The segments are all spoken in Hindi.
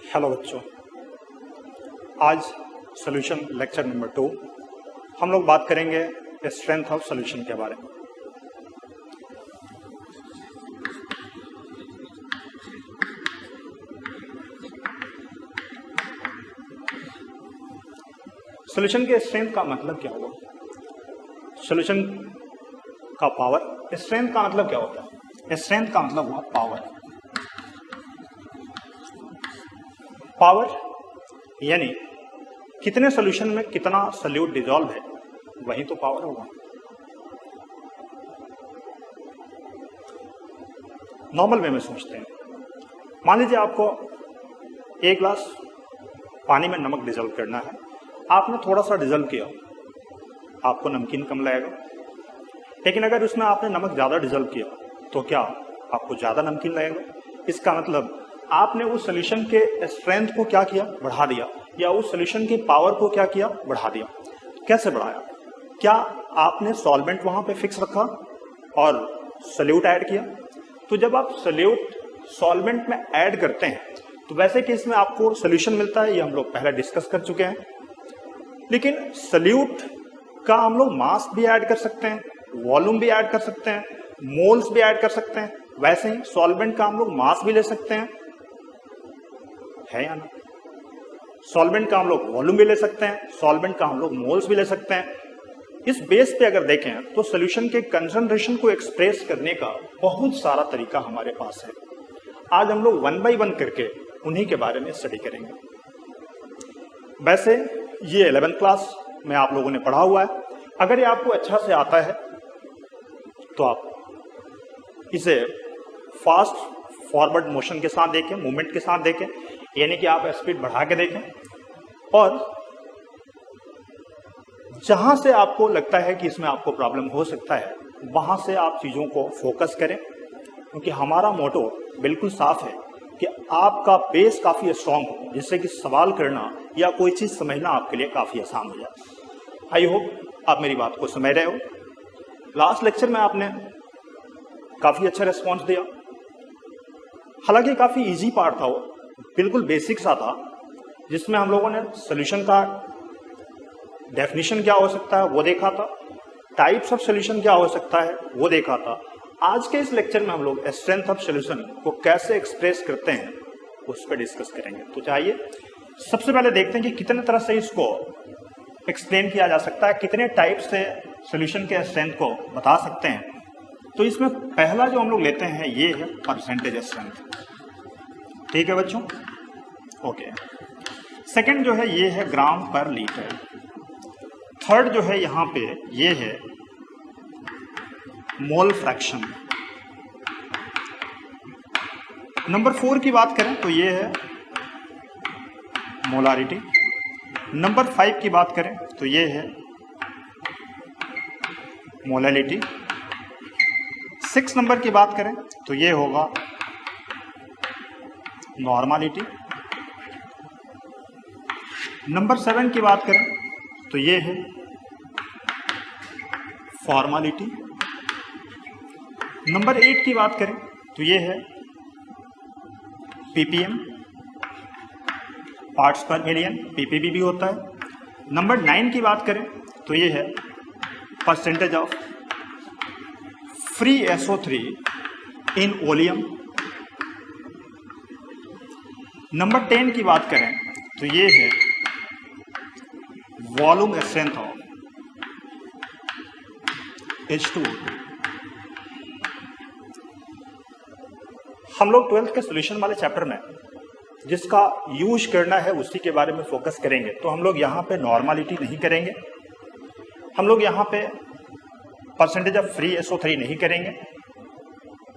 हेलो बच्चों, आज सॉल्यूशन लेक्चर नंबर 2 हम लोग बात करेंगे स्ट्रेंथ ऑफ सॉल्यूशन के बारे में। सॉल्यूशन के स्ट्रेंथ का मतलब क्या हुआ? सॉल्यूशन का पावर। स्ट्रेंथ का मतलब क्या होता है? स्ट्रेंथ का मतलब हुआ पावर। पावर यानी कितने सॉल्यूशन में कितना सॉल्यूट डिसॉल्व है, वही तो पावर होगा। नॉर्मल वे में सोचते हैं, मान लीजिए आपको एक ग्लास पानी में नमक डिसॉल्व करना है, आपने थोड़ा सा डिसॉल्व किया, आपको नमकीन कम लगेगा। लेकिन अगर उसमें आपने नमक ज्यादा डिसॉल्व किया तो क्या आपको ज्यादा नमकीन लगेगा? इसका मतलब आपने उस सॉल्यूशन के स्ट्रेंथ को क्या किया? बढ़ा दिया, या उस सॉल्यूशन की पावर को क्या किया? बढ़ा दिया। कैसे बढ़ाया? क्या आपने सॉल्वेंट वहां पे फिक्स रखा और सॉल्यूट ऐड किया? तो जब आप सॉल्यूट सॉल्वेंट में ऐड करते हैं तो वैसे केस में आपको सॉल्यूशन मिलता है, ये हम लोग पहले डिस्कस कर चुके हैं। लेकिन सॉल्यूट का हम लोग मास भी ऐड कर सकते हैं, वॉल्यूम भी ऐड कर सकते हैं, मोल्स भी ऐड कर सकते हैं। वैसे ही सॉल्वेंट का हम लोग मास भी ले सकते हैं, है या ना? सॉल्वेंट का हम लोग वॉल्यूम भी ले सकते हैं, सॉल्वेंट का हम लोग मोल्स भी ले सकते हैं। इस बेस पे अगर देखें तो सॉल्यूशन के कंसंट्रेशन को एक्सप्रेस करने का बहुत सारा तरीका हमारे पास है। आज हम लोग 1 बाय 1 करके उन्हीं के बारे में स्टडी करेंगे। वैसे ये 11th क्लास में आप लोगों ने पढ़ा हुआ है। अगर ये आपको अच्छा से आता है तो आप इसे फास्ट फॉरवर्ड मोशन के साथ देखें, मूवमेंट के साथ देखें, यानी कि आप स्पीड बढ़ा के देखें, और जहां से आपको लगता है कि इसमें आपको प्रॉब्लम हो सकता है वहां से आप चीजों को फोकस करें, क्योंकि हमारा मोटो बिल्कुल साफ है कि आपका बेस काफी स्ट्रांग हो, जिससे कि सवाल करना या कोई चीज समझना आपके लिए काफी आसान हो जाए। आई होप आप मेरी बात को समझ रहे हो। लास्ट लेक्चर में आपने काफी अच्छा रिस्पॉन्स दिया। हालांकि काफी इजी पार्ट था, वो बिल्कुल बेसिक सा था, जिसमें हम लोगों ने सॉल्यूशन का डेफिनेशन क्या हो सकता है वो देखा था, टाइप्स ऑफ सॉल्यूशन क्या हो सकता है वो देखा था। आज के इस लेक्चर में हम लोग स्ट्रेंथ ऑफ सॉल्यूशन को कैसे एक्सप्रेस करते हैं उस पर डिस्कस करेंगे। तो चाहिए सबसे पहले देखते हैं कि कितने तरह से इसको एक्सप्लेन किया जा सकता है, कितने टाइप से सॉल्यूशन के स्ट्रेंथ को बता सकते हैं। तो इसमें पहला जो हम लोग लेते हैं ये है परसेंटेज स्ट्रेंथ। ठीक है बच्चों, ओके। सेकंड जो है ये है ग्राम पर लीटर। थर्ड जो है यहाँ पे ये है मोल फ्रैक्शन। नंबर 4 की बात करें तो ये है मोलारिटी। नंबर 5 की बात करें तो ये है मोलैलिटी। 6 नंबर की बात करें तो ये होगा नॉर्मलिटी। नंबर 7 की बात करें तो ये है फॉर्मालिटी। नंबर 8 की बात करें तो ये है पीपीएम, पार्ट्स पर मिलियन, पीपीबी भी होता है। नंबर 9 की बात करें तो ये है percentage of free SO3 in volume. Number 10 की बात करें तो ये है वॉल्यूम स्ट्रेंथ ऑफ H2O2। हम लोग 12th के सॉल्यूशन वाले चैप्टर में जिसका यूज करना है उसी के बारे में फोकस करेंगे। तो हम लोग यहाँ पे नॉर्मलिटी नहीं करेंगे, हम लोग यहाँ पे परसेंटेज ऑफ फ्री SO3 नहीं करेंगे,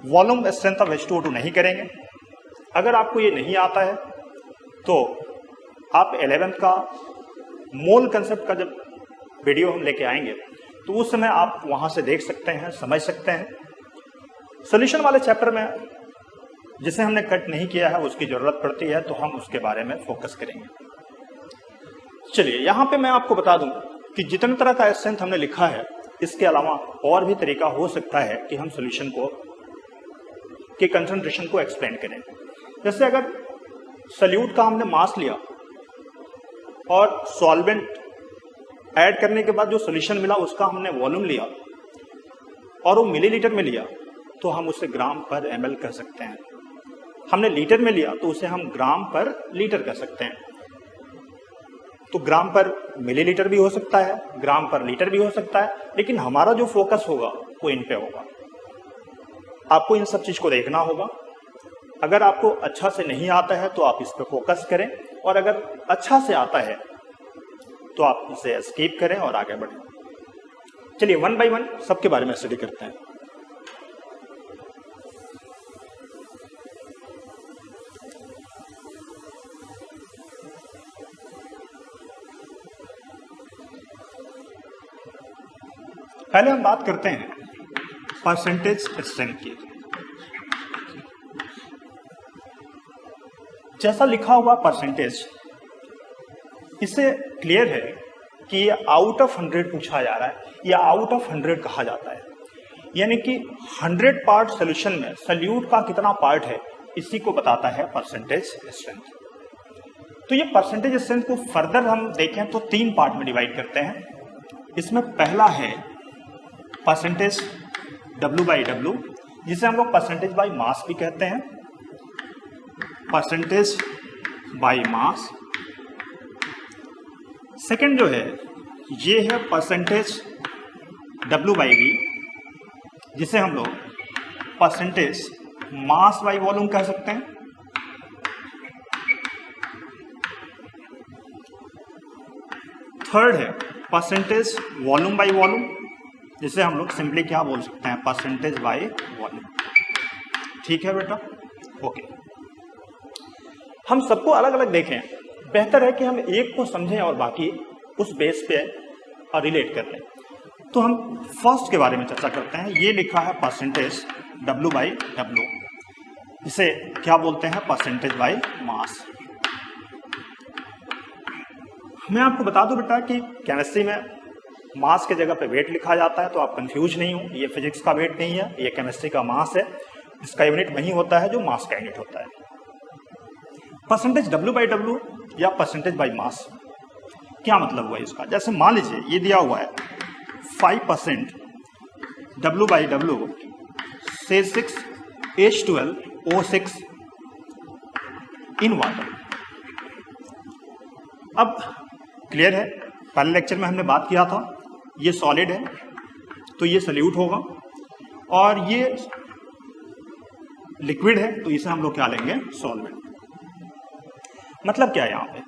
वॉल्यूम स्ट्रेंथ ऑफ H2O2 नहीं करेंगे। अगर आपको ये नहीं आता है तो आप 11th का मोल कंसेप्ट का जब वीडियो हम लेके आएंगे तो उस समय आप वहां से देख सकते हैं, समझ सकते हैं। सॉल्यूशन वाले चैप्टर में जिसे हमने कट नहीं किया है उसकी जरूरत पड़ती है तो हम उसके बारे में फोकस करेंगे। चलिए यहाँ पे मैं आपको बता दूं कि जितने तरह का स्ट्रेंथ हमने लिखा है, इसके अलावा और भी तरीका हो सकता है कि हम सॉल्यूशन को के कंसंट्रेशन को एक्सप्लेन करें। जैसे अगर सल्यूट का हमने मास लिया और सॉल्वेंट ऐड करने के बाद जो सॉल्यूशन मिला उसका हमने वॉल्यूम लिया और वो मिलीलीटर में लिया, तो हम उसे ग्राम पर ml कह सकते हैं। हमने लीटर में लिया तो उसे हम ग्राम पर लीटर कह सकते हैं। तो ग्राम पर मिलीलीटर भी हो सकता है, ग्राम पर लीटर भी हो सकता है, लेकिन हमारा जो फोकस होगा वो इन पे होगा। आपको इन सब चीज को देखना होगा। अगर आपको अच्छा से नहीं आता है तो आप इस पे फोकस करें, और अगर अच्छा से आता है तो आप इसे स्किप करें और आगे बढ़ें। चलिए वन बाय वन सबके बारे में स्टडी करते हैं। पहले हम बात करते हैं परसेंटेज स्ट्रेंथ की। जैसा लिखा हुआ परसेंटेज, इससे क्लियर है कि ये आउट ऑफ 100 पूछा जा रहा है या आउट ऑफ 100 कहा जाता है, यानी कि 100 पार्ट सॉल्यूशन में सल्यूट का कितना पार्ट है इसी को बताता है परसेंटेज स्ट्रेंथ। तो ये परसेंटेज स्ट्रेंथ को फर्दर हम देखें तो 3 पार्ट में डिवाइड करते हैं। इसमें पहला है परसेंटेज W/W, जिसे हम लोग परसेंटेज बाय मास भी कहते हैं। Percentage by mass. सेकंड जो है ये है परसेंटेज W/V, जिसे हम लोग परसेंटेज मास बाय वॉल्यूम कह सकते हैं। थर्ड है परसेंटेज वॉल्यूम बाय वॉल्यूम, जिसे हम लोग सिंपली क्या बोल सकते हैं, परसेंटेज बाय वॉल्यूम। ठीक है बेटा, ओके। हम सबको अलग अलग देखें, बेहतर है कि हम एक को समझें और बाकी उस बेस पे रिलेट कर लें। तो हम फर्स्ट के बारे में चर्चा करते हैं। ये लिखा है परसेंटेज W/W, जिसे क्या बोलते हैं, परसेंटेज बाय मास। मैं आपको बता दूं बेटा कि केमिस्ट्री में मास के जगह पे वेट लिखा जाता है, तो आप कंफ्यूज नहीं हो। ये फिजिक्स का वेट नहीं है, ये केमिस्ट्री का मास है। इसका यूनिट वही होता है जो मास का यूनिट होता है। परसेंटेज W/W या परसेंटेज बाय मास, क्या मतलब हुआ इसका? जैसे मान लीजिए ये दिया हुआ है 5% W/W से 6H12O6 इन वाटर। अब क्लियर है, पहले लेक्चर में हमने बात किया था, ये सॉलिड है तो ये सल्यूट होगा, और ये लिक्विड है तो इसे हम लोग क्या लेंगे, सॉल्वेंट। मतलब क्या है यहाँ पे,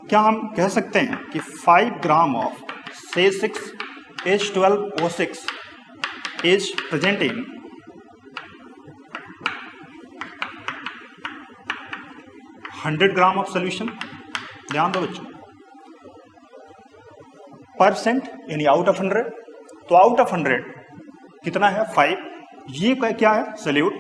क्या हम कह सकते हैं कि 5 ग्राम ऑफ से 6H12O6 is present in 100 gram of solution? ध्यान दो बच्चों, परसेंट यानी आउट ऑफ 100, तो आउट ऑफ 100 कितना है, 5। ये क्या है, सल्यूट,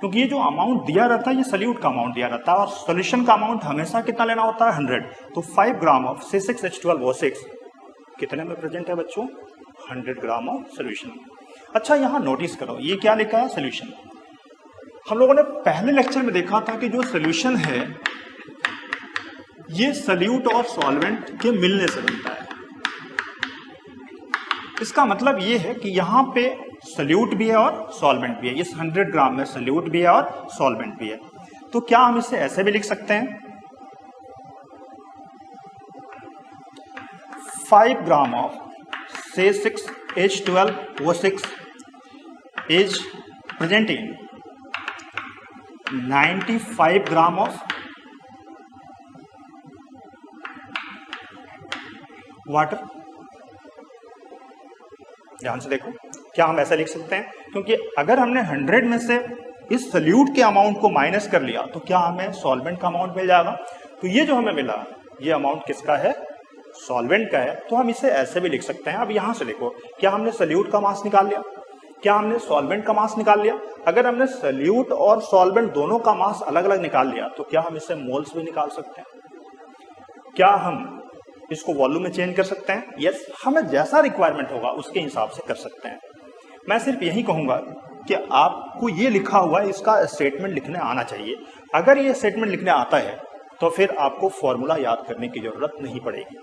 क्योंकि ये जो अमाउंट दिया रहता है ये सल्यूट का अमाउंट दिया रहता है, और सॉल्यूशन का अमाउंट हमेशा कितना लेना होता है, 100। तो 5 ग्राम ऑफ से 6H12O6 कितने में प्रेजेंट है बच्चों, 100 ग्राम ऑफ सोल्यूशन। अच्छा यहाँ नोटिस करो, ये क्या लिखा है, सोल्यूशन। हम लोगों ने पहले लेक्चर में देखा था कि जो सोल्यूशन है ये सल्यूट और सॉल्वेंट के मिलने से बनता है। इसका मतलब ये है कि यहाँ पे सल्यूट भी है और सॉल्वेंट भी है। इस 100 ग्राम में सल्यूट भी है और सॉल्वेंट भी है। तो क्या हम इसे ऐसे भी लिख सकते हैं, 5 ग्राम ऑफ से 6H12O6 is present in 95 gram of water. ध्यान से देखो, क्या हम ऐसा लिख सकते हैं, क्योंकि अगर हमने 100 में से इस सल्यूट के अमाउंट को माइनस कर लिया तो क्या हमें सॉल्वेंट का अमाउंट मिल जाएगा। तो ये जो हमें मिला ये अमाउंट किसका है, सॉल्वेंट का है। तो हम इसे ऐसे भी लिख सकते हैं। अब यहां से देखो, क्या हमने सल्यूट का मास निकाल लिया, क्या हमने सॉल्वेंट का मास निकाल लिया। अगर हमने सल्यूट और सॉल्वेंट दोनों का मास अलग अलग निकाल लिया तो क्या हम इसे मोल्स भी निकाल सकते हैं, क्या हम इसको वॉल्यूम में चेंज कर सकते हैं। यस, हमें जैसा रिक्वायरमेंट होगा उसके हिसाब से कर सकते हैं। मैं सिर्फ यही कहूंगा कि आपको ये लिखा हुआ है इसका स्टेटमेंट लिखने आना चाहिए। अगर ये स्टेटमेंट लिखने आता है तो फिर आपको फॉर्मूला याद करने की जरूरत नहीं पड़ेगी।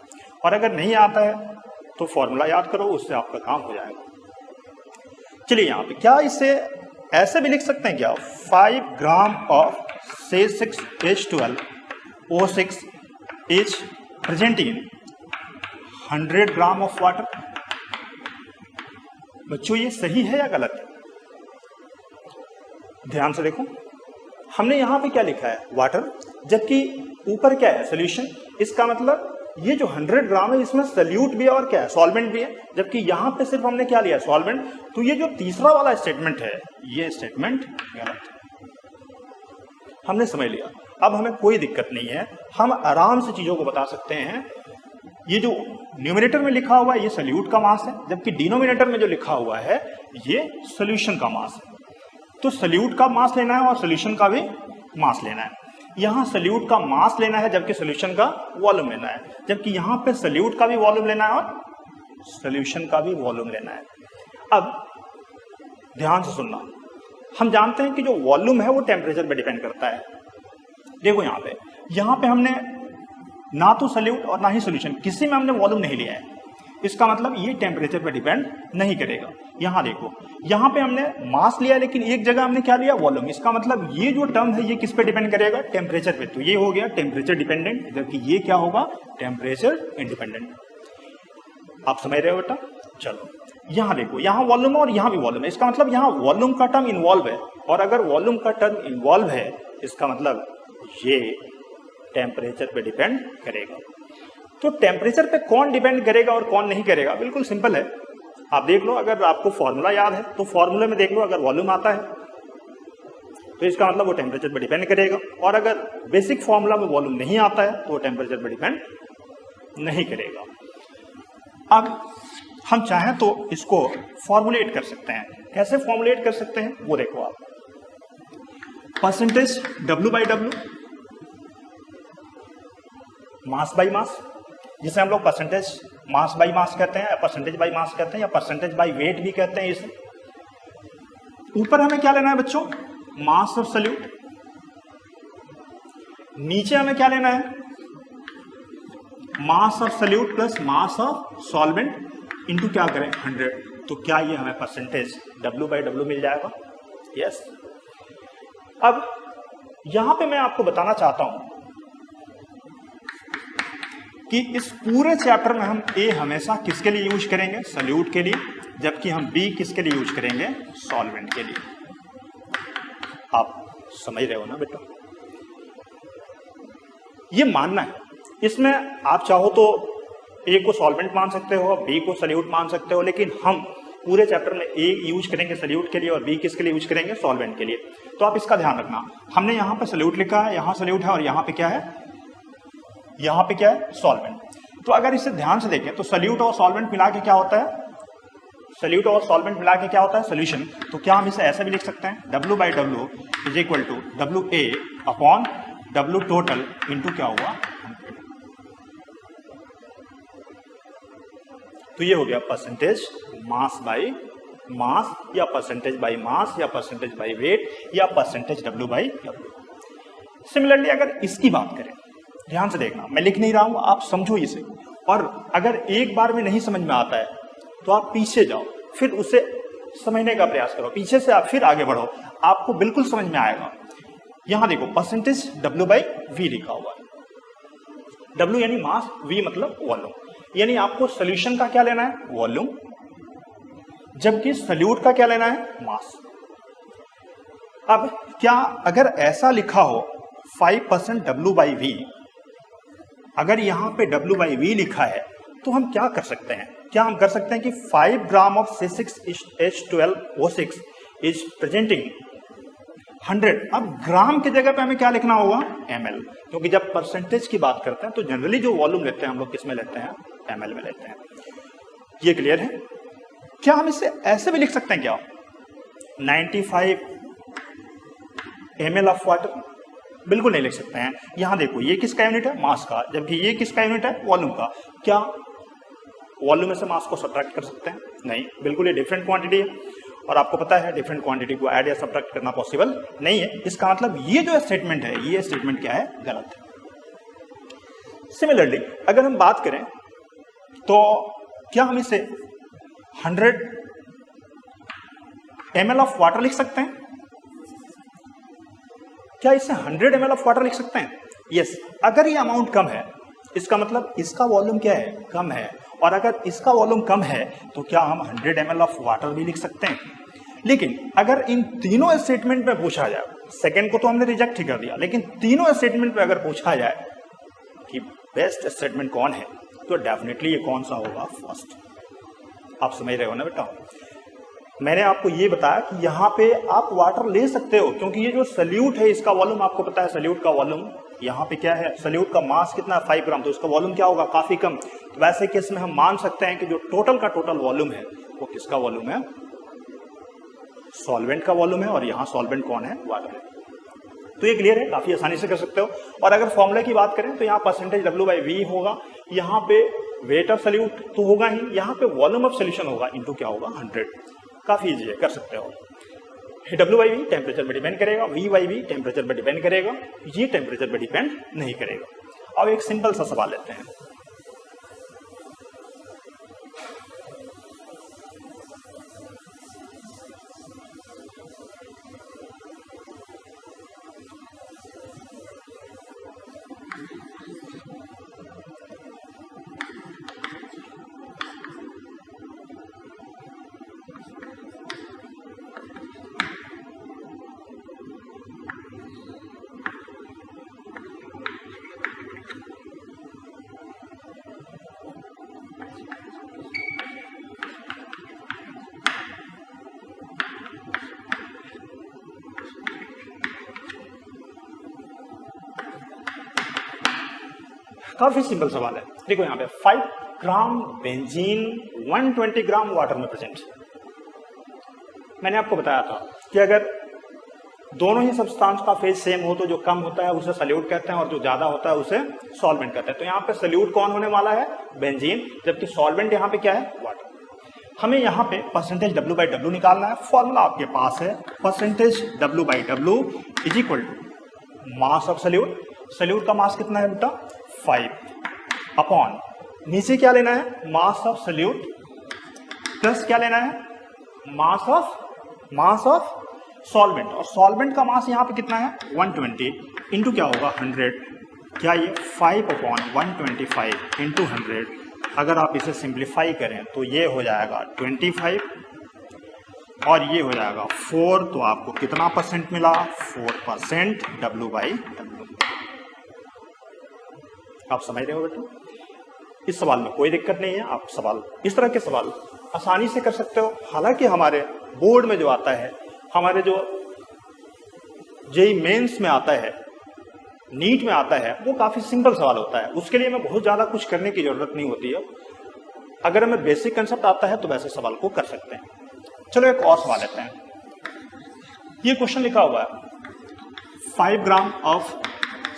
और अगर नहीं आता है तो फॉर्मूला याद करो, उससे आपका काम हो जाएगा। चलिए यहाँ पे क्या इसे ऐसे भी लिख सकते हैं क्या, 5 gram of C6H12O6 is present in 100 gram of water. बच्चों ये सही है या गलत है? ध्यान से देखो, हमने यहां पे क्या लिखा है, वाटर, जबकि ऊपर क्या है, सोल्यूशन। इसका मतलब ये जो 100 ग्राम है इसमें सल्यूट भी है और क्या है, सॉल्वेंट भी है, जबकि यहां पे सिर्फ हमने क्या लिया, सॉल्वेंट। तो ये जो तीसरा वाला स्टेटमेंट है, ये स्टेटमेंट गलत है। हमने समझ लिया, अब हमें कोई दिक्कत नहीं है, हम आराम से चीजों को बता सकते हैं। ये जो न्यूमरेटर में लिखा हुआ है ये सल्यूट का मास है, जबकि डिनोमिनेटर में जो लिखा हुआ है ये सॉल्यूशन का मास है। तो सल्यूट का मास लेना है और सॉल्यूशन का भी मास लेना है। यहाँ सल्यूट का मास लेना है जबकि सॉल्यूशन का वॉल्यूम लेना है, जबकि यहाँ पे सल्यूट का भी वॉल्यूम लेना है और सॉल्यूशन का भी वॉल्यूम लेना है। अब ध्यान से सुनना, हम जानते हैं कि जो वॉल्यूम है वो टेम्परेचर पे डिपेंड करता है। देखो यहाँ पे हमने ना तो सल्यूट और ना ही सॉल्यूशन, किसी में हमने वॉल्यूम नहीं लिया है। इसका मतलब ये टेम्परेचर पे डिपेंड नहीं करेगा। यहाँ देखो, यहाँ पे हमने मास लिया लेकिन एक जगह हमने क्या लिया, वॉल्यूम। इसका मतलब ये जो टर्म है ये किस पे डिपेंड करेगा, टेम्परेचर पे। तो ये हो गया टेम्परेचर डिपेंडेंट, जबकि ये क्या होगा, टेम्परेचर इंडिपेंडेंट। आप समझ रहे हो बेटा? चलो यहाँ देखो, यहाँ वॉल्यूम और यहाँ भी वॉल्यूम है। इसका मतलब यहाँ वॉल्यूम का टर्म इन्वॉल्व है, और अगर वॉल्यूम का टर्म इन्वॉल्व है इसका मतलब ये टेम्परेचर पे डिपेंड करेगा। तो टेम्परेचर पे कौन डिपेंड करेगा और कौन नहीं करेगा, बिल्कुल सिंपल है। आप देख लो, अगर आपको फॉर्मूला याद है तो फॉर्मूले में देख लो, अगर वॉल्यूम आता है तो इसका मतलब वो टेम्परेचर पे डिपेंड करेगा, और अगर बेसिक फॉर्मूला में वॉल्यूम नहीं आता है तो वो टेम्परेचर पे डिपेंड नहीं करेगा। अब हम चाहें तो इसको फॉर्मुलेट कर सकते हैं। कैसे फॉर्मुलेट कर सकते हैं वो देखो आप, percentage W/W, mass by mass, जिसे हम लोग परसेंटेज मास बाई मास कहते हैं, या परसेंटेज बाई मास कहते हैं, या परसेंटेज बाई वेट भी कहते हैं इसे। ऊपर हमें क्या लेना है बच्चों, मास ऑफ सल्यूट। नीचे हमें क्या लेना है, मास of salute plus mass of solvent into क्या करें, 100। तो क्या ये हमें परसेंटेज W/W मिल जाएगा? यस। अब यहां पे मैं आपको बताना चाहता हूं कि इस पूरे चैप्टर में हम A हमेशा किसके लिए यूज करेंगे, सल्यूट के लिए, जबकि हम B किसके लिए यूज करेंगे, सॉल्वेंट के लिए। आप समझ रहे हो ना बेटा? ये मानना है, इसमें आप चाहो तो A को सॉल्वेंट मान सकते हो, B को सल्यूट मान सकते हो, लेकिन हम पूरे चैप्टर में A यूज करेंगे सल्यूट के लिए और B किसके लिए यूज करेंगे, सॉल्वेंट के लिए। तो आप इसका ध्यान रखना, हमने यहाँ पे सल्यूट लिखा है, यहाँ सल्यूट है, और यहाँ पे क्या है, यहाँ पे क्या है, सॉल्वेंट। तो अगर इसे ध्यान से देखें तो सल्यूट और सॉल्वेंट मिला के क्या होता है, सल्यूट और सॉल्वेंट मिला के क्या होता है, सोल्यूशन। तो क्या हम इसे ऐसे भी लिख सकते हैं, W/W is equal to WA upon W total into क्या हुआ, 100। तो ये हो गया परसेंटेज मास बाई मास, या परसेंटेज बाई मास, या परसेंटेज बाई वेट, या परसेंटेज W/W। सिमिलरली अगर इसकी बात करें, ध्यान से देखना, मैं लिख नहीं रहा हूं, आप समझो इसे। और अगर एक बार में नहीं समझ में आता है तो आप पीछे जाओ, फिर उसे समझने का प्रयास करो, पीछे से आप फिर आगे बढ़ो, आपको बिल्कुल समझ में आएगा। यहां देखो, परसेंटेज W/V लिखा हुआ है। W यानी मास, V मतलब वॉल्यूम, यानी आपको सॉल्यूशन का क्या लेना है, वॉल्यूम, जबकि सल्यूट का क्या लेना है, मास। अब क्या अगर ऐसा लिखा हो 5% W/V, अगर यहां पे W/V लिखा है तो हम क्या कर सकते हैं, क्या हम कर सकते हैं कि 5 gram of C6H12O6 is presenting 100। अब ग्राम की जगह पे हमें क्या लिखना होगा, ml, क्योंकि जब परसेंटेज की बात करते हैं तो जनरली जो वॉल्यूम लेते हैं हम लोग किस में लेते हैं, ml में लेते हैं। ये क्लियर है? क्या हम इसे ऐसे भी लिख सकते हैं क्या, 95 ml ऑफ वाटर? बिल्कुल नहीं लिख सकते हैं। यहां देखो, ये किसका यूनिट है, मास का, जबकि ये किसका यूनिट है, वॉल्यूम का। क्या वॉल्यूम में से मास को सब्ट्रैक्ट कर सकते हैं? नहीं, बिल्कुल ये डिफरेंट क्वांटिटी है, और आपको पता है डिफरेंट क्वांटिटी को ऐड या सब्ट्रैक्ट करना पॉसिबल नहीं है। इसका मतलब ये जो स्टेटमेंट है, ये स्टेटमेंट क्या है, गलत है। सिमिलरली अगर हम बात करें तो क्या हम इसे 100 ml ऑफ वाटर लिख सकते हैं? क्या इसे 100 ml ऑफ वाटर लिख सकते हैं? यस, अगर ये अमाउंट कम है इसका मतलब इसका वॉल्यूम क्या है? कम है। और अगर इसका वॉल्यूम कम है तो क्या हम 100 ml ऑफ वाटर भी लिख सकते हैं? लेकिन अगर इन तीनों स्टेटमेंट में पूछा जाए, सेकंड को तो हमने रिजेक्ट ही कर दिया, लेकिन तीनों स्टेटमेंट में अगर पूछा जाए कि बेस्ट स्टेटमेंट कौन है, तो डेफिनेटली ये कौन सा होगा? फर्स्ट। आप समझ रहे हो ना बेटा? मैंने आपको ये बताया कि यहाँ पे आप वाटर ले सकते हो, क्योंकि ये जो सल्यूट है इसका वॉल्यूम आपको पता है, सल्यूट का वॉल्यूम यहाँ पे क्या है, सल्यूट का मास कितना है? 5 ग्राम, तो इसका वॉल्यूम क्या होगा? काफी कम। तो वैसे केस में हम मान सकते हैं कि जो टोटल का टोटल वॉल्यूम है वो किसका वॉल्यूम है? सॉल्वेंट का वॉल्यूम है। और यहाँ सॉल्वेंट कौन है? वाटर है। तो ये क्लियर है, काफी आसानी से कर सकते हो। और अगर फॉर्मूले की बात करें तो यहाँ परसेंटेज W/V होगा, यहाँ पे वेट ऑफ सल्यूट तो होगा ही, यहाँ पे वॉल्यूम ऑफ सोल्यूशन होगा इनटू क्या होगा? 100। काफी इजी है, कर सकते हो। W/V टेम्परेचर पे डिपेंड करेगा, V/V टेम्परेचर पे डिपेंड करेगा, ये टेम्परेचर पे डिपेंड नहीं करेगा। अब एक सिंपल सा सवाल लेते हैं। काफी सिंपल सवाल है। देखो यहाँ पे 5 ग्राम बेंजीन 120 ग्राम वाटर में प्रेजेंट। मैंने आपको बताया था कि अगर दोनों ही सब्सटेंस का फेज सेम हो तो जो कम होता है उसे सल्यूट कहते हैं और जो ज्यादा होता है उसे सॉल्वेंट कहते हैं। तो यहाँ पे सल्यूट कौन होने वाला है? बेंजीन, जबकि सॉल्वेंट यहाँ पे क्या है? वाटर। हमें यहाँ पे परसेंटेज W/W निकालना है। फॉर्मूला आपके पास है, percentage W/W is equal to mass of solute. Solute का मास कितना है बेटा? 5 अपॉन नीचे क्या लेना है? मास ऑफ सल्यूट प्लस क्या लेना है? Mass of solvent. और सॉल्वेंट का मास यहाँ पे कितना है? 120 इंटू क्या होगा? 100। क्या ये 5 अपॉन 125 इंटू 100? अगर आप इसे सिंप्लीफाई करें तो ये हो जाएगा 25 और ये हो जाएगा 4। तो आपको कितना परसेंट मिला? 4% W/W। आप समझ रहे हो बेटा? इस सवाल में कोई दिक्कत नहीं है। आप सवाल इस तरह के सवाल आसानी से कर सकते हो। हालांकि हमारे बोर्ड में जो आता है, हमारे जो जेईई मेंस में आता है, नीट में आता है, वो काफी सिंपल सवाल होता है। उसके लिए हमें बहुत ज्यादा कुछ करने की जरूरत नहीं होती है। अगर हमें बेसिक कंसेप्ट आता है तो वैसे सवाल को कर सकते हैं। चलो एक और सवाल लेते हैं। ये क्वेश्चन लिखा हुआ है 5 gram of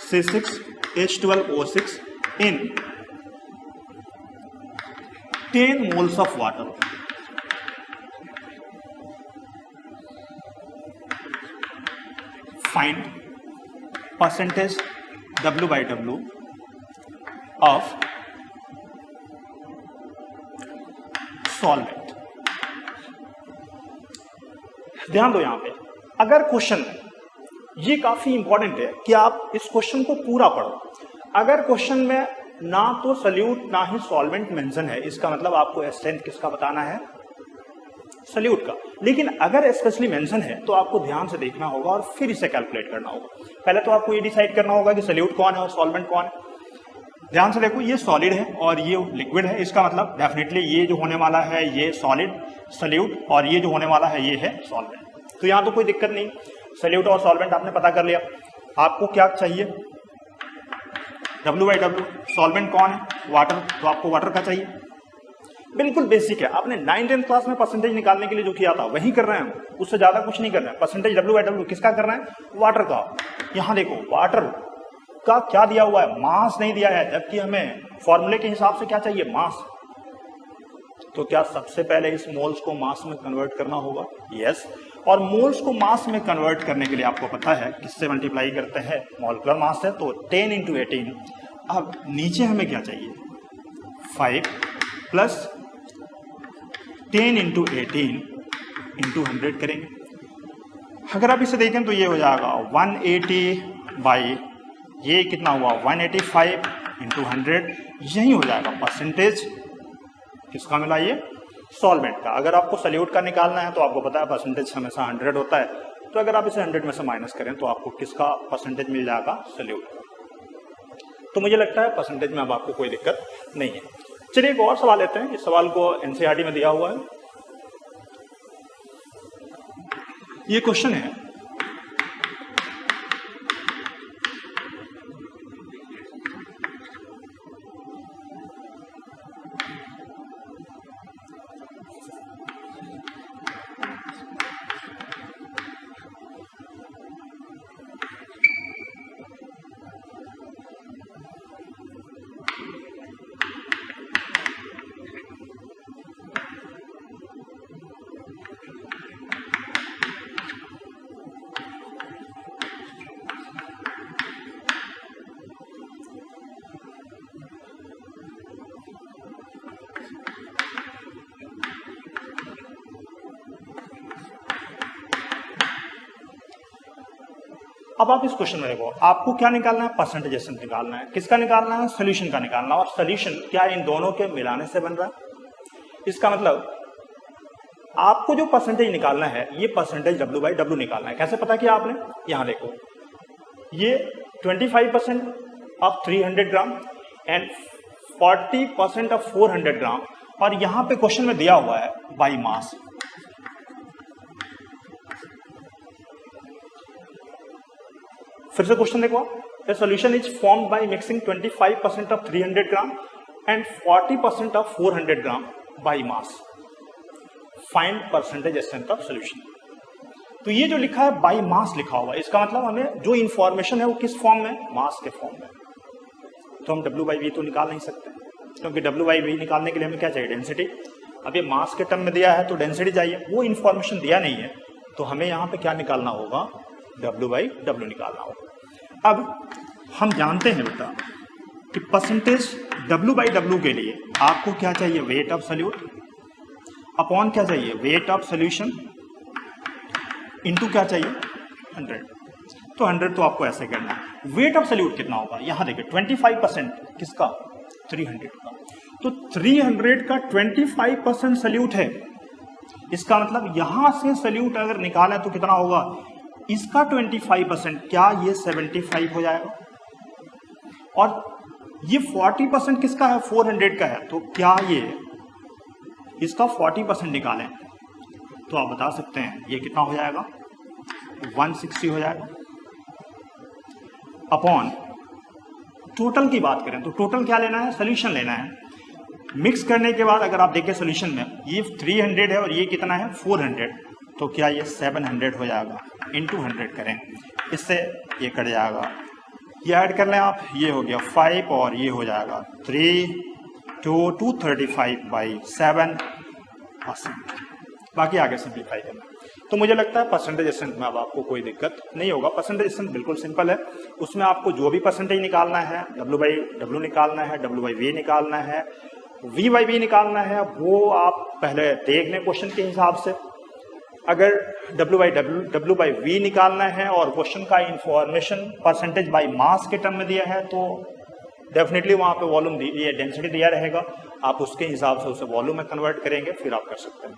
C6H12O6 in 10 moles of water. Find percentage W/W of solvent. ध्यान दो, यहां पे अगर क्वेश्चन, ये काफी इंपॉर्टेंट है कि आप इस क्वेश्चन को पूरा पढ़ो। अगर क्वेश्चन में ना तो सल्यूट ना ही सॉल्वेंट मेंशन है, इसका मतलब आपको स्ट्रेंथ किसका बताना है? सल्यूट का। लेकिन अगर स्पेशली मेंशन है तो आपको ध्यान से देखना होगा और फिर इसे कैलकुलेट करना होगा। पहले तो आपको ये डिसाइड करना होगा कि सल्यूट कौन है और सॉल्वेंट कौन है। ध्यान से देखो, ये सॉलिड है और ये लिक्विड है। इसका मतलब डेफिनेटली ये जो होने वाला है ये सॉलिड सल्यूट, और ये जो होने वाला है ये है सॉल्वेंट। तो यहाँ तो कोई दिक्कत नहीं, सल्यूट और सॉल्वेंट आपने पता कर लिया। आपको क्या चाहिए? W/W। सॉल्वेंट कौन है? वाटर, तो आपको वाटर का चाहिए। बिल्कुल बेसिक है, आपने 9th क्लास में परसेंटेज निकालने के लिए जो किया था वही कर रहे हैं, उससे ज्यादा कुछ नहीं कर रहे हैं। परसेंटेज W/W किसका कर रहे हैं? वाटर का। यहाँ देखो, वाटर का क्या दिया हुआ है? मास नहीं दिया है, जबकि हमें फॉर्मूले के हिसाब से क्या चाहिए? मास। तो क्या सबसे पहले इस मोल्स को मास में कन्वर्ट करना होगा? यस। और मोल्स को मास में कन्वर्ट करने के लिए आपको पता है किससे मल्टीप्लाई करते हैं? मॉलिक्यूलर मास है, तो 10 × 18 अब नीचे हमें क्या चाहिए, 5 प्लस 10 इंटू 18 इंटू 100 करेंगे। अगर आप इसे देखें तो ये हो जाएगा 180 बाई ये कितना हुआ 185 इंटू 100, यही हो जाएगा परसेंटेज किसका मिला, ये सॉल्वेंट का। अगर आपको सल्यूट का निकालना है तो आपको पता है परसेंटेज हमेशा 100 होता है, तो अगर आप इसे 100 में से माइनस करें तो आपको किसका परसेंटेज मिल जाएगा, सल्यूट का। तो मुझे लगता है परसेंटेज में अब आपको कोई दिक्कत नहीं है। चलिए एक और सवाल लेते हैं, इस सवाल को एनसीईआरटी में दिया हुआ है। ये क्वेश्चन है, अब आप इस क्वेश्चन में देखो, आपको क्या निकालना है, परसेंटेज निकालना है। किसका निकालना है, सोल्यूशन का निकालना है। और सोल्यूशन क्या इन दोनों के मिलाने से बन रहा है। इसका मतलब आपको जो परसेंटेज निकालना है, ये परसेंटेज W बाई W निकालना है। कैसे पता किया आपने, यहां देखो, ये 25% ऑफ 300 ग्राम एंड 40% ऑफ 400 ग्राम, और यहां पे क्वेश्चन में दिया हुआ है बाई मास। फिर से क्वेश्चन देखो, the solution is formed by mixing 25% of 300 gram and 40% of 400 gram by mass, find percentage strength of solution. तो ये जो लिखा है बाय मास लिखा हुआ है, इसका मतलब हमें जो इंफॉर्मेशन है वो किस फॉर्म में, मास के फॉर्म में। तो हम W बाई V तो निकाल नहीं सकते, क्योंकि W बाई V निकालने के लिए हमें क्या चाहिए, डेंसिटी। अब ये मास के टर्म में दिया है तो डेंसिटी चाहिए, वो इंफॉर्मेशन दिया नहीं है, तो हमें यहाँ पे क्या निकालना होगा, W बाई W निकालना होगा। अब हम जानते हैं बेटा कि परसेंटेज W बाई W के लिए आपको क्या चाहिए, वेट ऑफ सॉल्यूट अपॉन क्या चाहिए, वेट ऑफ सॉल्यूशन इनटू क्या चाहिए, 100। तो 100 तो आपको ऐसे करना है। वेट ऑफ सॉल्यूट कितना होगा, यहां देखिए 25% किसका, 300 का। तो 300 का 25% सॉल्यूट है, इसका मतलब यहां से सॉल्यूट अगर निकालें तो कितना होगा, इसका 25%, क्या ये 75 हो जाएगा, और ये 40% किसका है, 400 का है, तो क्या ये इसका 40% निकालें तो आप बता सकते हैं ये कितना हो जाएगा, 160 हो जाएगा। अपॉन टोटल की बात करें तो टोटल क्या लेना है, सोल्यूशन लेना है। मिक्स करने के बाद अगर आप देखें सोल्यूशन में ये 300 है और ये कितना है 400, तो क्या ये 700 हो जाएगा, इंटू 100 करें, इससे ये कट जाएगा, ये ऐड कर लें आप, ये हो गया 5 और ये हो जाएगा 3 to 235 बाई 7, बाकी आगे सिंप्लीफाई करना। तो मुझे लगता है परसेंटेज स्ट्रेंथ में अब आपको कोई दिक्कत नहीं होगा। परसेंटेज स्ट्रेंथ बिल्कुल सिंपल है, उसमें आपको जो भी परसेंटेज निकालना है, W बाई W निकालना है, W बाई V निकालना है, V बाई V निकालना है, वो आप पहले देख लें क्वेश्चन के हिसाब से। अगर W बाई V निकालना है और क्वेश्चन का इंफॉर्मेशन परसेंटेज बाई मास के टर्म में दिया है तो डेफिनेटली वहाँ पे वॉल्यूम ये डेंसिटी दिया रहेगा, आप उसके हिसाब से उसे वॉल्यूम में कन्वर्ट करेंगे, फिर आप कर सकते हैं।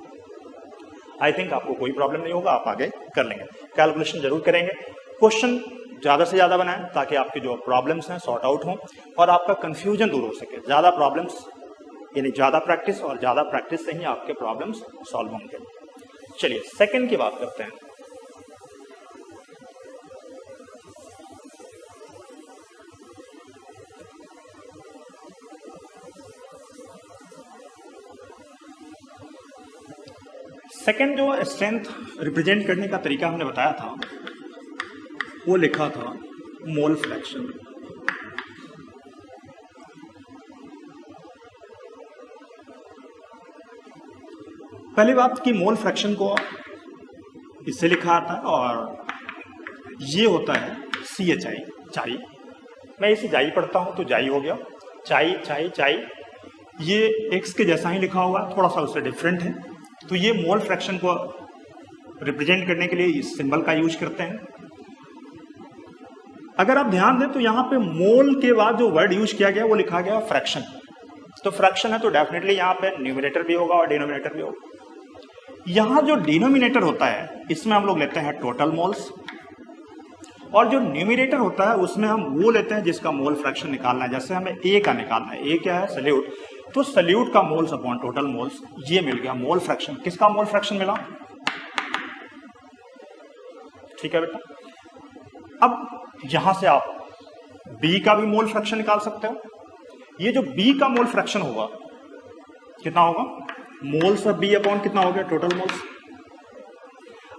आई थिंक आपको कोई प्रॉब्लम नहीं होगा, आप आगे कर लेंगे। कैलकुलेशन जरूर करेंगे, क्वेश्चन ज़्यादा से ज़्यादा बनाएं ताकि आपके जो प्रॉब्लम्स हैं सॉर्ट आउट हों और आपका कन्फ्यूजन दूर हो सके। ज़्यादा प्रॉब्लम्स यानी ज़्यादा प्रैक्टिस, और ज़्यादा प्रैक्टिस से ही आपके प्रॉब्लम्स सॉल्व होंगे। चलिए सेकंड की बात करते हैं। सेकंड जो स्ट्रेंथ रिप्रेजेंट करने का तरीका हमने बताया था वो लिखा था मोल फ्रैक्शन। पहली बात कि मोल फ्रैक्शन को इससे लिखा आता है और ये होता है CHI चाई, मैं इसे जाई पढ़ता हूँ तो जाई हो गया, चाई चाई चाई, ये एक्स के जैसा ही लिखा हुआ है, थोड़ा सा उससे डिफरेंट है। तो ये मोल फ्रैक्शन को रिप्रेजेंट करने के लिए इस सिंबल का यूज करते हैं। अगर आप ध्यान दें तो यहाँ पे मोल के बाद जो वर्ड यूज किया गया वो लिखा गया फ्रैक्शन। तो फ्रैक्शन है तो डेफिनेटली यहाँ पे न्यूमरेटर भी होगा और डिनोमिनेटर भी होगा। यहाँ जो डिनोमिनेटर होता है इसमें हम लोग लेते हैं टोटल मोल्स, और जो न्यूमरेटर होता है उसमें हम वो लेते हैं जिसका मोल फ्रैक्शन निकालना है। जैसे हमें ए का निकालना है, ए क्या है सल्यूट, तो सल्यूट का मोल्स अपॉन टोटल मोल्स, ये मिल गया मोल फ्रैक्शन। किसका मोल फ्रैक्शन मिला? ठीक है बेटा। अब यहां से आप बी का भी मोल फ्रैक्शन निकाल सकते हो। ये जो बी का मोल फ्रैक्शन होगा कितना होगा? मोल्स ऑफ बी अपॉन कितना हो गया? Total moles.